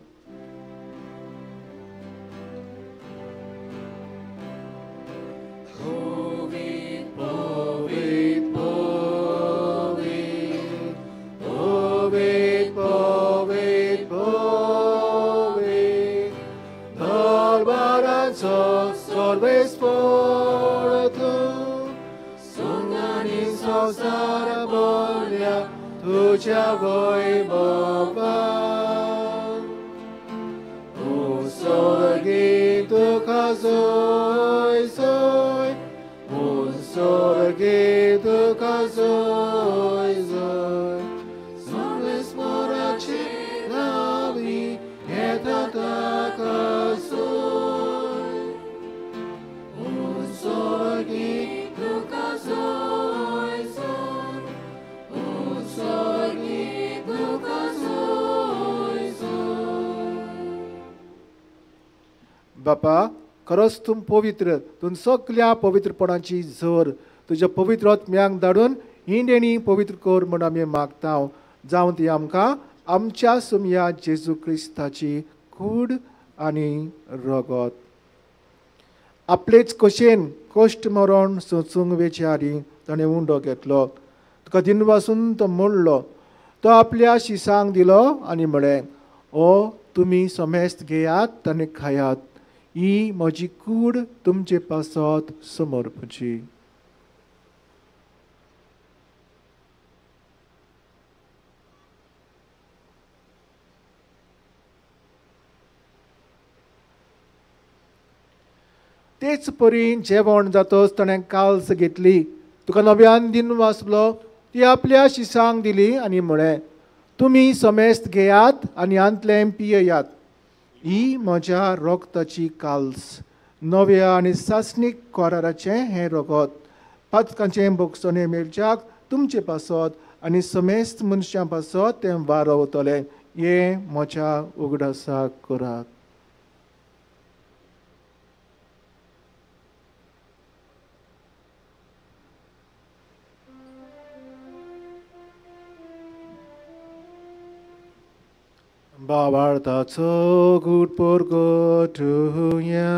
Tuja wojmowa, usorgi tukazoj zoj, usorgi tukazoj zoj. Zole sporaci nawi, eta takazoj, usorgi tukazoj zoj. बापा खरोच तूं पवित्र, तूं सगळ्या पवित्रपणाची झर तुज्या पवित्र आत्म्याक धाडून ही देणी पवित्र कर म्हूण आमी मागता. जावं ती आमकां आमच्या सुमया जेजू क्रिस्ताची कूड आनी रगत. आपलेच कशेन कश्ट मरण सोंसूंक वेचारी ताणें उंडो घेतलो. तुका दिनवासून तो मोडलो. तो आपल्या शिसांक दिलो आनी म्हळें, ओ तुमी समेस्त घेयात आनी खायात, ही म्हजी कूड तुमचे पासत समर्पची. तेच परी जेवण जातच ताणें काल्स घेतली. तुका नव्यान दिन वाचलो ती आपल्या शिसांक दिली आनी म्हळें, तुमी समेस्त घेयात आनी आंतलें पियेयात, ही म्हज्या रोगताची काल्स, नव्या आनी सासणीक कराराचें हें रगत, पातकांचें भोगसणे मेलच्याक तुमचे पासत आनी समेस्त मनशां पासत तें वारवतलें. हें म्हज्या उगडासाक करात. भावार्थाचो घूट परगटुया.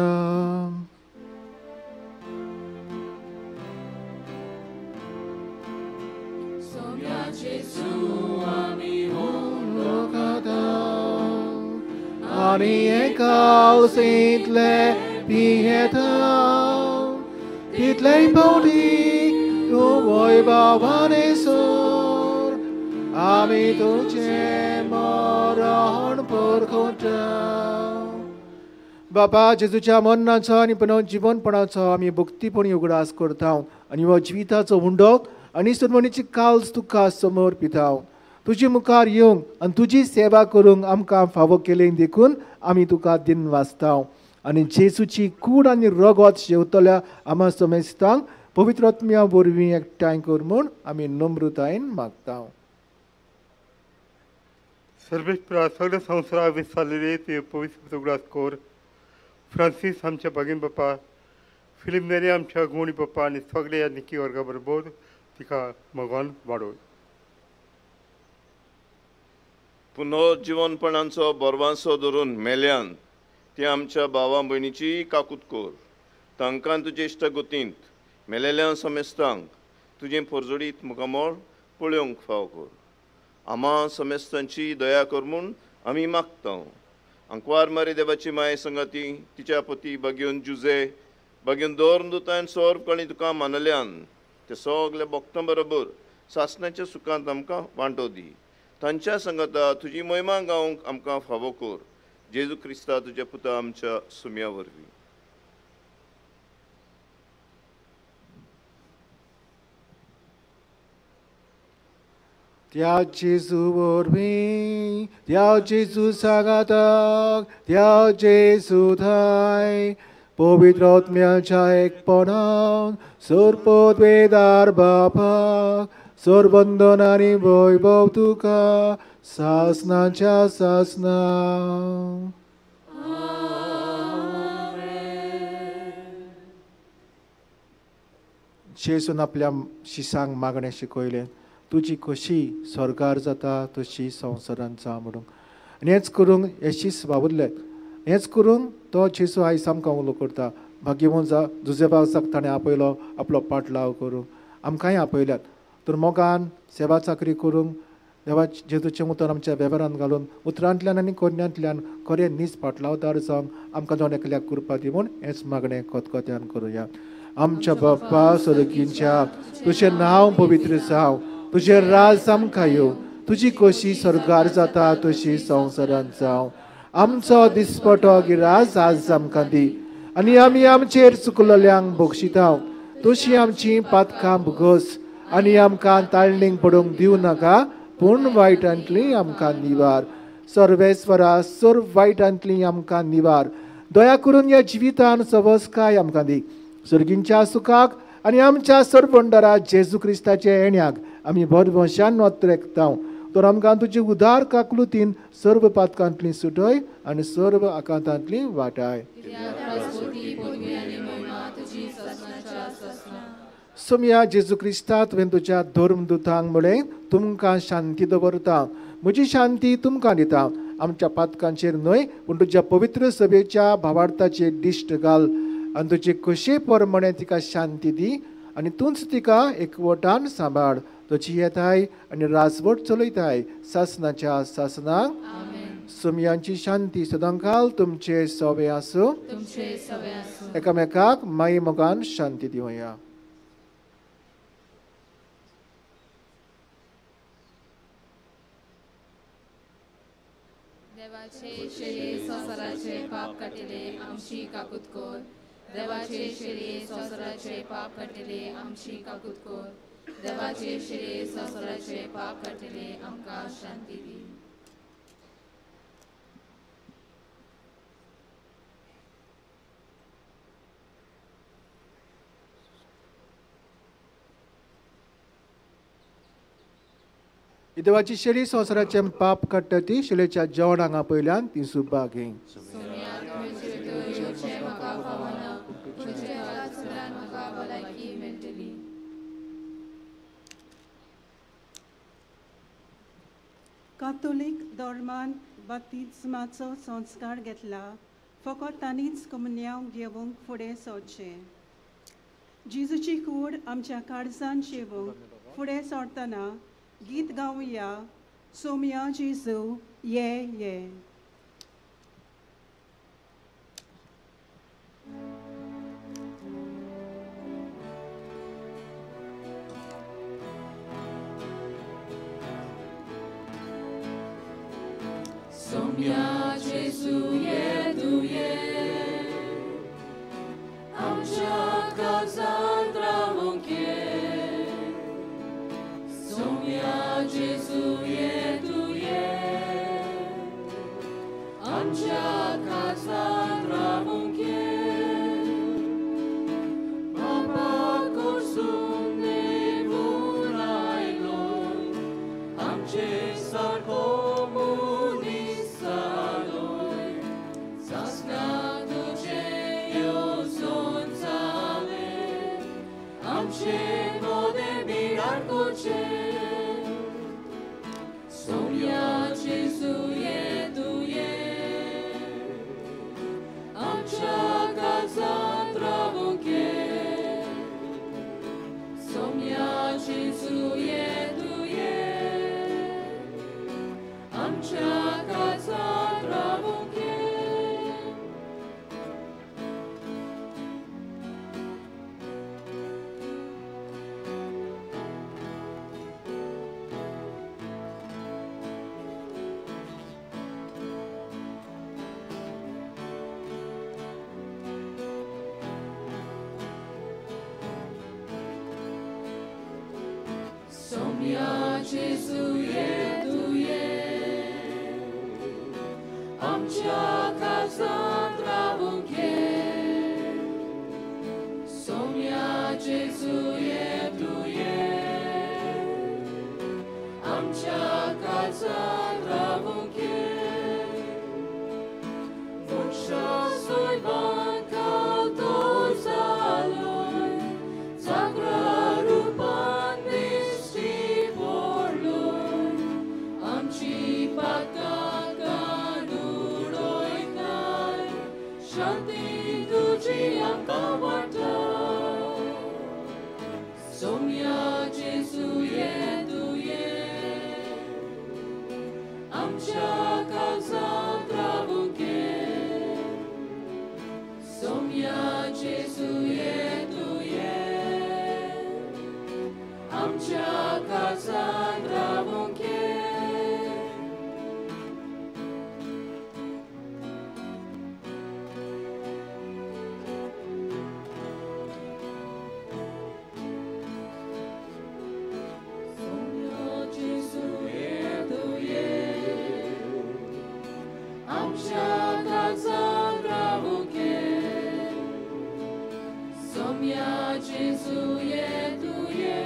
आनी एकावसींतले पियेता तितले भोवती तूं वैभवाने सोर, आमी तुजें मरण परगटा. बाबा जेजूच्या मरणाचो आनी पुनर्जीवनपणाचो आमी भक्तीपणी उगडास करता आनी हो जिविताचो उंडो आनी सुरमणीची काल्स तुका समर्पिता. तुजे मुखार येवंक आनी तुजी सेवा करूंक आमकां फावो केलें देखून आमी तुका दिन वाचता आनी जेजूची कूड आनी रगत जेवतल्या आमा समेस्तांक पवित्र आत्म्या वरवीं एकठांय कर म्हूण आमी नम्रतायेन मागता. सर्वेस्परा सगळ्या संवसारा विस्तारलेले ते पवित्र उगडास कोर. फ्रांसीस आमच्या भगिनी बापा, फिलिप नेरे आमच्या गोणी बापा आनी सगळ्या निकी वर्गा बरोबर तिका भगवान वाडोय. पुनर्जीवनपणाचो बोरवांसो धरून मेल्यान ती आमच्या भावा भयणीची काकूत कोर. तांकां तुजे इश्टगतींत मेलेल्या समेस्तांक तुजें परजोडीत मुखामोळ पळोवंक फाव कर. आमा समेस्तांची दया कर म्हूण आमी मागता. अंकवार मारी देवाची माय संगती तिच्या पती बागेवन जुजे बागेवन दोर दुतान सोर्पणी तुका मानल्यान ते सगळे भक्तां बरोबर सासणाच्या सुखांत आमकां वांटो दी. तांच्या संगता तुजी महिमा गावंक आमकां फावो कर. जेजू क्रिस्ता तुज्या पुता आमच्या सुम्या वरवीं. त्या जेजू वरवीं, त्या जेजू सांगाताक, त्या जेजू थंय पवित्र आत्म्याच्या एकपणान सरपद वेदार बापाक सरबंधन आनी वैभव तुका सासणाच्या सासना. जेजून आपल्या शिसांक मागणें शिकयलें, तुजी कशी स्वर्गार जाता तशी संवसारांत जा म्हणून. आनी हेंच करूंक हे शीस वावुरले. हेंच करूंक तो जेजू आयज आमकां उलो करता. भाग्यवान जा जुजेबासाक ताणें आपयलो आपलो पाटलाव करूंक, आमकांय आपयल्यात. तर मोगान सेवा चाकरी करूंक देवा जेजूचें उतर आमच्या वेव्हारांत घालून उतरांतल्यान आनी कोन्यांतल्यान खरें नीज पाटलावदार जावंक आमकां दोन एकल्याक कृपा दी म्हूण हेंच मागणें खतखत्यान करुया. आमच्या बाप्पा स्वर्गीच्या, तुजें नांव पवित्र जावं, तुजें राज आमकां येवं, तुजी कशी स्वर्गार जाता तशी संवसारांत जावं. आमचो दिसपटो गिरास आज आमकां दी आनी आमी आमचेर चुकलोल्यांक बक्षिता तशी आमची पातकां भुगस आनी आमकां ताळणीक पडूंक दिवं नाका, पूण वायटांतली आमकां निवार. सर्वेस्वरा सर्व वायटांतली आमकां निवार. दया करून ह्या जिवितान सवस्काय आमकां दी. सर्गींच्या सुखाक आनी आमच्या सर्व भंडारा जेजू क्रिस्ताचे येण्याक आमी भरवशान नोत्रेकता. तर आमकां तुजी उदार काकलुतीन सर्व पातकांतली सुटय आनी सर्व आकांतांतली वाटाय. सोम्या जेजू क्रिस्तांत तुवें तुज्या धर्मदुतांक म्हळें तुमकां शांती दवरता, म्हजी शांती तुमकां दिता. आमच्या पातकांचेर न्हय पूण तुज्या पवित्र सभेच्या भावार्थाचेर दिश्ट घाल आनी तुजे कशे प्रमाणे तिका शांती दी आनी तूंच तिका एकवटान सांबाळ. तुजी येताय आनी राजवट चलयताय सासनाच्या सासनाक. सोमयांची शांती सदांकाल तुमचे सवे आसूं. एकामेकाक माये मोगान शांती दिवया. देवाचे शेळे संसाराचे पाप काटिले आमची काकूत कोर. देवाचे शेळे संसाराचे पाप काटिले आमची काकूत कोर. देवाचे शेळे संसाराचे पाप काटिले आमकां शांती दी. देवाची शेळी संवसाराचे पाप काडटा ती शिलेच्या जेवणांगा पयल्यान ती सुब्बा घे. कातोलीक धर्मान बाप्तिस्माचो संस्कार घेतला फकत तांणीच कमन्याव घेवंक फुडें सरचें. जेजूची कूड आमच्या काळजान शेवूंक फुडें सरतना गीत गावया सोम्या जेजू ये ये. Soumia Jésus ye tu ye, amcia Cassandra monche. Soumia Jésus ye tu ye, amcia Cassandra monche. Papa cosum ne vurai noi, amce sarco. Soumia Jésus ye tu ye, amcia Cassandra monche. Soumia Jésus ye tu ye, amcia Cassandra monche. Soumia Jésus ye tu ye, amcia Cassandra monche. Soumia Jésus ye tu ye, amcia Cassandra monche. Vocea soi banca toți aloi, sacra rupa. Soumia Jésus ye tu ye, amcia Cassandra monche. Soumia Jésus ye tu ye, amcia Cassandra monche. Soumia Jésus ye tu ye,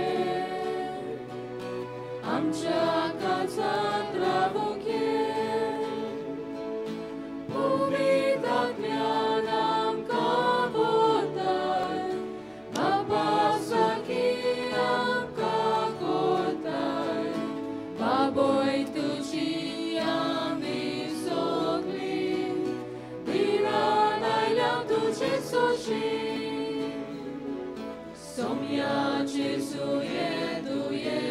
amcia काजांत रावूंक ये उमेद ज्ञान आमकां बोरताय बापा सारकी आमकां कोरताय बाबोय तुजी आमी सोगलीं विरान आयल्या तुजे सोशी Somia Jesu jeduje,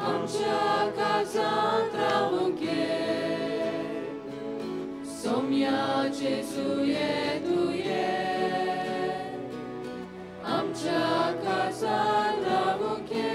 amcia kazan trawunkie. Somia Jesu jeduje, amcia kazan trawunkie.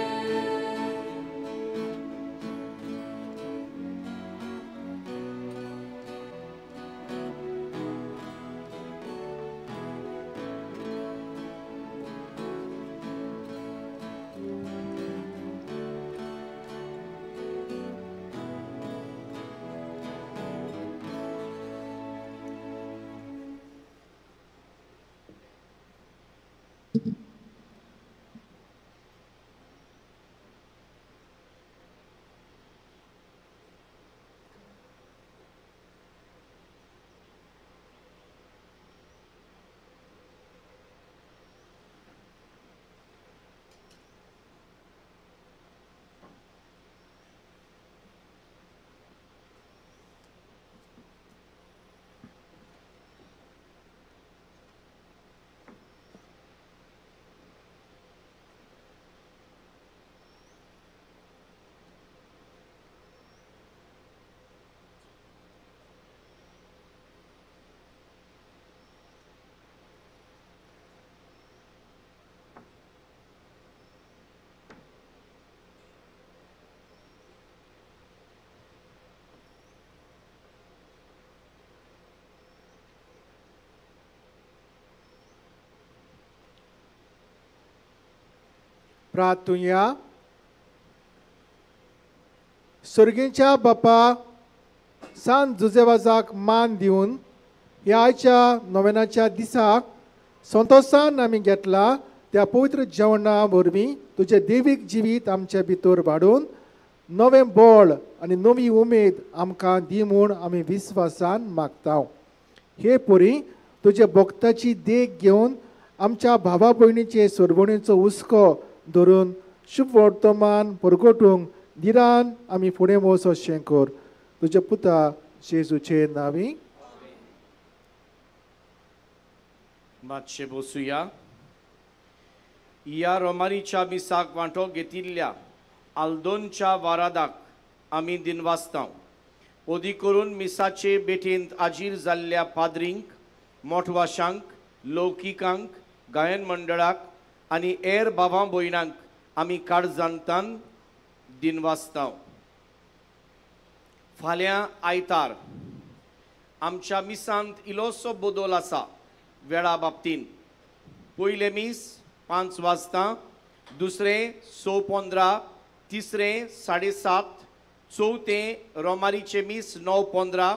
प्रार्थुया सर्गेच्या बापा सांत जुजेवाजाक मान दिवन ह्या आयच्या नोवेनाच्या दिसाक संतोषान आमी घेतला त्या पवित्र जेवणा वरवीं तुजें देवीक जिवीत आमचे भितर वाडून नवें बळ आनी नवी उमेद आमकां दी म्हूण आमी विस्वासान मागता. हे परी तुजे भक्ताची देख घेवन आमच्या भावा भयणीचे सोडवणीचो हुस्को धरून शुभ वर्तमान परगटूंक दिरान आमी फुडें वचोशें कर. तुजे पुता जेजूचे नांवी. मातशें बसुया. ह्या रोमानीच्या मिसाक वांटो घेतिल्ल्या आल्दोनच्या वारादाक आमी दिनवासता. ओदी करून मिसाचे बेठेंत आजीर जाल्ल्या पाद्रींक, मोठवाशांक, लौकिकांक, गायन मंडळाक आनी हेर भावां भयणांक आमी काळजांतान दिनवासता. फाल्यां आयतार आमच्या मिसांत इल्लोसो बदल आसा वेळा बाबतीन. पयले मीस 5 वाजता, दुसरें 6:15, तिसरें 7:30, चवथें रोमारीचे मीस 9:15.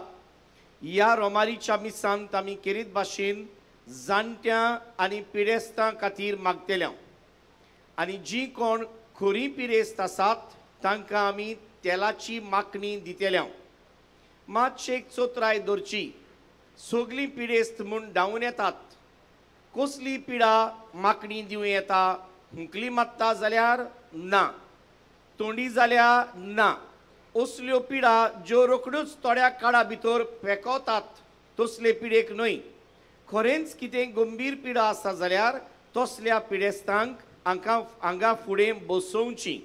ह्या रोमारीच्या मिसांत आमी केरीत भाशेन जाणट्यां आनी पिडेस्तां खातीर मागतल्या आनी जीं कोण खरी पिडेस्त आसात तांकां आमी तेलाची मागणी दितल्या. मातशें एक चोत्राय दवरची. सगलीं पिडेस्त म्हूण धांवन येतात. कसली पिडा मागणी दिवं येता? हुंकली मारता जाल्यार ना, तोंडी जाल्यार ना. असल्यो पिडा ज्यो रोखड्योच थोड्या काळा भितर पेकवतात तसले पिडेक न्हय. खरेंच कितें गंभीर पिडा आसा जाल्यार तसल्या पिडेस्तांक हांगा फुडें बसोवची.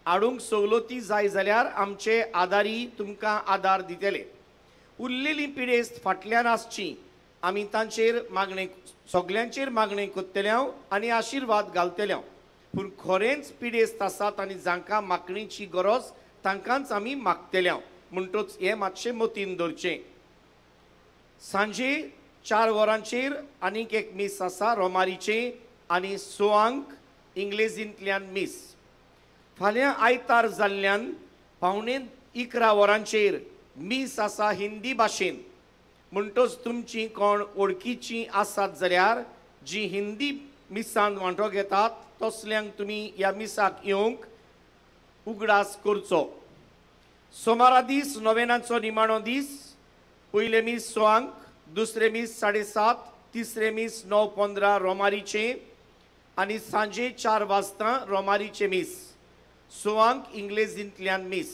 हाडूंक सवलती जाय जाल्यार आमचे आदारी तुमकां आदार दितले. उरलेली पिडेस्त फाटल्यान आसची. आमी तांचेर मागणे सगल्यांचेर मागणी करतल्या आनी आशिर्वाद घालतल्या. पूण खरेंच पिडेस्त आसात आनी जांकां मागणीची गरज तांकांच आमी मागतल्या. म्हणटच हें मातशें मतीन दवरचें. सांजे 4 वरांचेर आनीक एक मीस आसा रोमारीचे आनी 6 इंग्लेजींतल्यान मीस. फाल्यां आयतार जाल्ल्यान 11:15 वरांचेर मीस आसा हिंदी भाशेन. म्हणटच तुमची कोण वळखीची आसात जाल्यार जी हिंदी मिसांत वांटो घेतात तसल्यांक तुमी ह्या मिसाक येवंक उगडास करचो. सोमारा दीस नोवेनाचो निमाणो दीस. पयले मीस 6 दुसरे मीस 7:30 तिसरे मीस 9:15 रोमारीचे आणि सांजे 4 वाजता रोमारीचे मीस. 6 इंग्लेजींतल्यान मीस.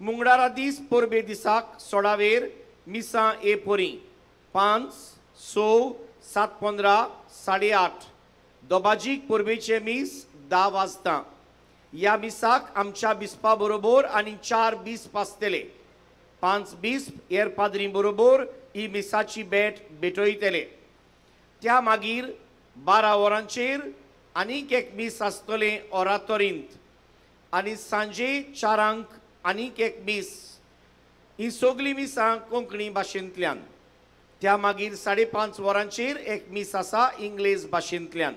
मुंगडारा दीस पोरबे दिसाक सोडावेर मिसां ए पोरी 5, 6, 7:15 8:30. दोबाजीक पोरबेचे मीस 10 वाजता. या मिसाक आमच्या बिस्पा बरोबर आणि 4 बिस्प आसतले. 5 बिस्प हेर पाद्री बरोबर ही मिसाची भेटयतले. त्या मागीर 12 वरांचेर आनीक एक मीस आसतले ऑरातोरींत आणि सांजे 4 आनीक एक मीस. ही सगळी मिसां कोंकणी भाशेंतल्यान. त्या मागीर 5:30 वरांचेर एक मीस आसा इंग्लीश भाशेंतल्यान.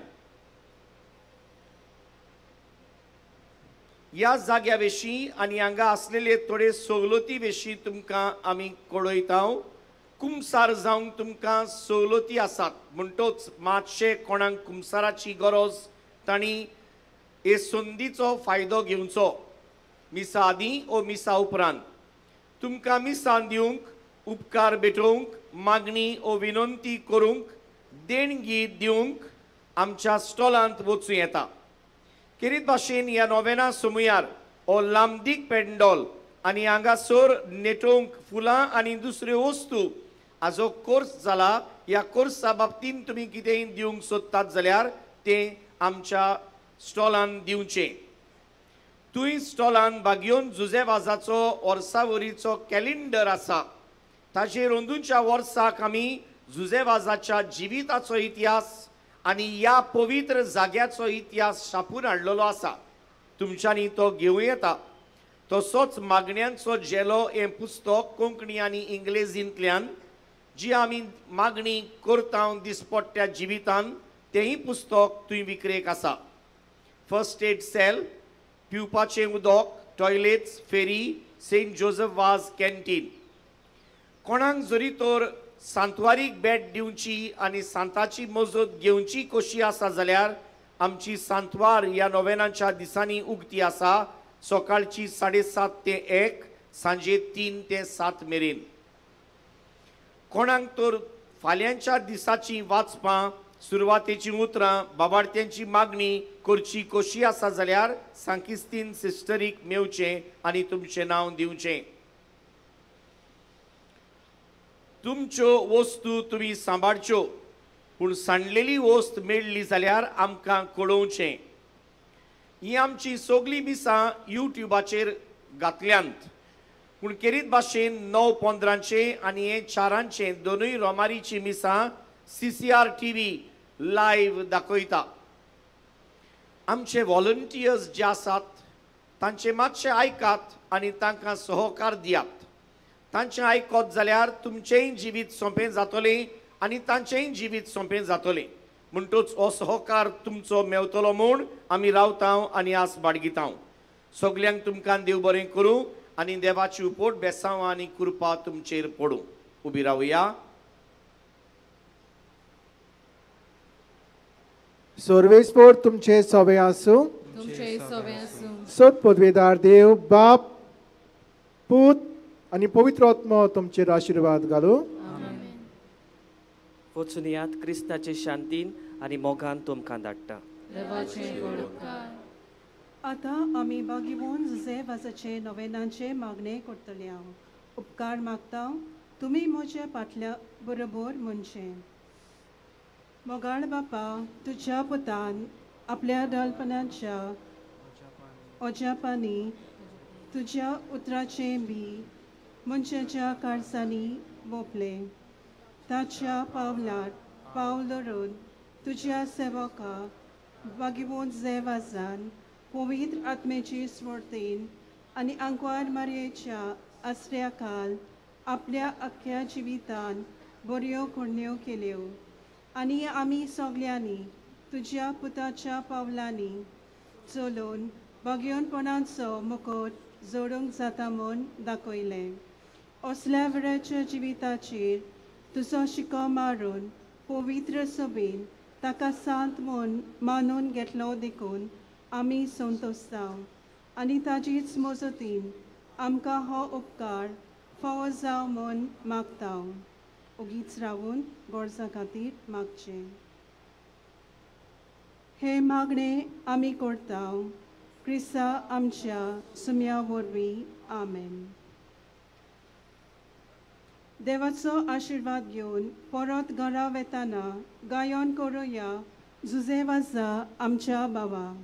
ह्या जाग्या विशीं आनी हांगा आसलेले थोडे सवलती विशीं तुमकां आमी कळयता. कुमसार जावंक तुमकां सवलती आसात. म्हणटच मातशे कोणाक कुमसाराची गरज तांणी हे संदीचो फायदो घेवचो. मिसा आदीं ओ मिसा उपरांत तुमकां मिसां दिवंक, उपकार भेटोवंक, मागणी ओ विनंती करूंक, देणगी दिवंक आमच्या स्टॉलांत वचूं येता. खेरीत भाशेन ह्या नोवेना समुयार हो लांबदीक पेंडॉल आनी हांगासर नेटोवंक फुलां आनी दुसऱ्यो वस्तू हाजो कोर्स जाला. ह्या कोर्सा बाबतींत तुमी कितेंय दिवंक सोदतात जाल्यार तें आमच्या स्टॉलान दिवचें. तुय स्टॉलान बागयोन जुजेवाजाचो वर्सावरीचो कॅलेंडर आसा. ताचेर अंदूच्या वर्साक आमी जुजेवाजाच्या जिविताचो इतिहास आनी ह्या पवित्र जाग्याचो इतिहास छापून हाडलेलो आसा. तुमच्यांनी तो घेवं येता. तसोच मागण्यांचो जेलो हें पुस्तक कोंकणी आनी इंग्लेजींतल्यान जी आमी मागणी करता दिसपट्ट्या जिवितान तेंय पुस्तक तुय विक्रेक आसा. फर्स्ट एड सेल, पिवपाचें उदक, टॉयलेट्स, फेरी, सेंट जोसेफ वाज कॅन्टीन. कोणाक जरी तर सांतवारीक भेट दिवची आनी सांताची मजत घेवची कशी आसा जाल्यार आमची सांतवार ह्या नोवेनाच्या दिसांनी उक्ती आसा. सकाळची 7:30 ते 1, सांजे 3 ते 7 मेरेन. कोणाक तर फाल्यांच्या दिसाची वाचपां, सुरवातेची उतरां, बाबार्थ्यांची मागणी करची कशी आसा जाल्यार सांकिस्तीन सिस्टरीक मेवचें आनी तुमचें नांव दिवचें. तुमच्यो वस्तू तुमी सांबाळच्यो, पूण सांडलेली वस्त मेळ्ळी जाल्यार आमकां कळोवचें. ही आमची सगळी मिसां यूट्यूबाचेर घातल्यांत. पूण खेरीत भाशेन 9:15 आनी 4 दोनूय रोमारीची मिसां CCR TV लायव्ह दाखयता. आमचे व्हॉलंटियर्स जे आसात तांचे मातशें आयकात आनी तांकां सहकार दियात. तांचें आयकत जाल्यार तुमचेंय जिवीत सोंपें जातलें आनी तांचेंय जिवीत सोंपें जातलें. म्हणटच हो सहकार तुमचो मेवतलो म्हूण आमी रावता आनी आस बाळगिता. सगल्यांक तुमकां देव बरें करूं आनी देवाची उपोट बेसांव आनी कृपा तुमचेर पडूं. उबी रावया. सर्वेस्पोर तुमचे सवे आसूं. तुमचे सवे आसूं. सत पदवेदार देव बाप, पूत आनी पवित्र आत्मा तुमचेर आशिर्वाद घालूं. वचून यात क्रिस्ताचे शांतीन आनी मोगान तुमकां धाडटा. देवाचें गोड उपकार. आतां आमी बागीवोन जुजेवाजाचे नोवेनांचे मागणे करतले. हांव उपकार मागता तुमी म्हज्या फाटल्या बरोबर म्हणचें. मोगाळ बापा, तुज्या पुतान आपल्या दालपणाच्या ओजापांनी तुज्या उतराचें बी मनशाच्या काळजांनी वोपले. ताच्या पावलार पावल धरून तुज्या सेवका बागीवोन जेवाजान पवित्र आत्मेची स्मृतीन आनी आंकवार मारयेच्या आसऱ्या काल आपल्या अख्ख्या जिवितान बऱ्यो खुण्यो केल्यो आनी आमी सगल्यांनी तुज्या पुताच्या पावलांनी चलून बागयोनपणाचो मुकुट जोडूंक जाता म्हूण दाखयलें. असल्या वेळाच्या जिविताचेर तुजो शिको मारून पवित्र सभेन ताका सांत म्हूण मानून घेतलो देखून आमी संतोसता. आनी ताजीच मोजतीन आमकां हो उपकार फावो जावं म्हूण मागतां. ओगीच रावून गोरजा खातीर मागचें. हे मागणे आमी करता क्रिस्ता आमच्या सुम्या वरवीं. आमेन. देवाचो आशिर्वाद घेवन परत घरा वेताना गायन करुया जुजे वाजा आमच्या बाबा.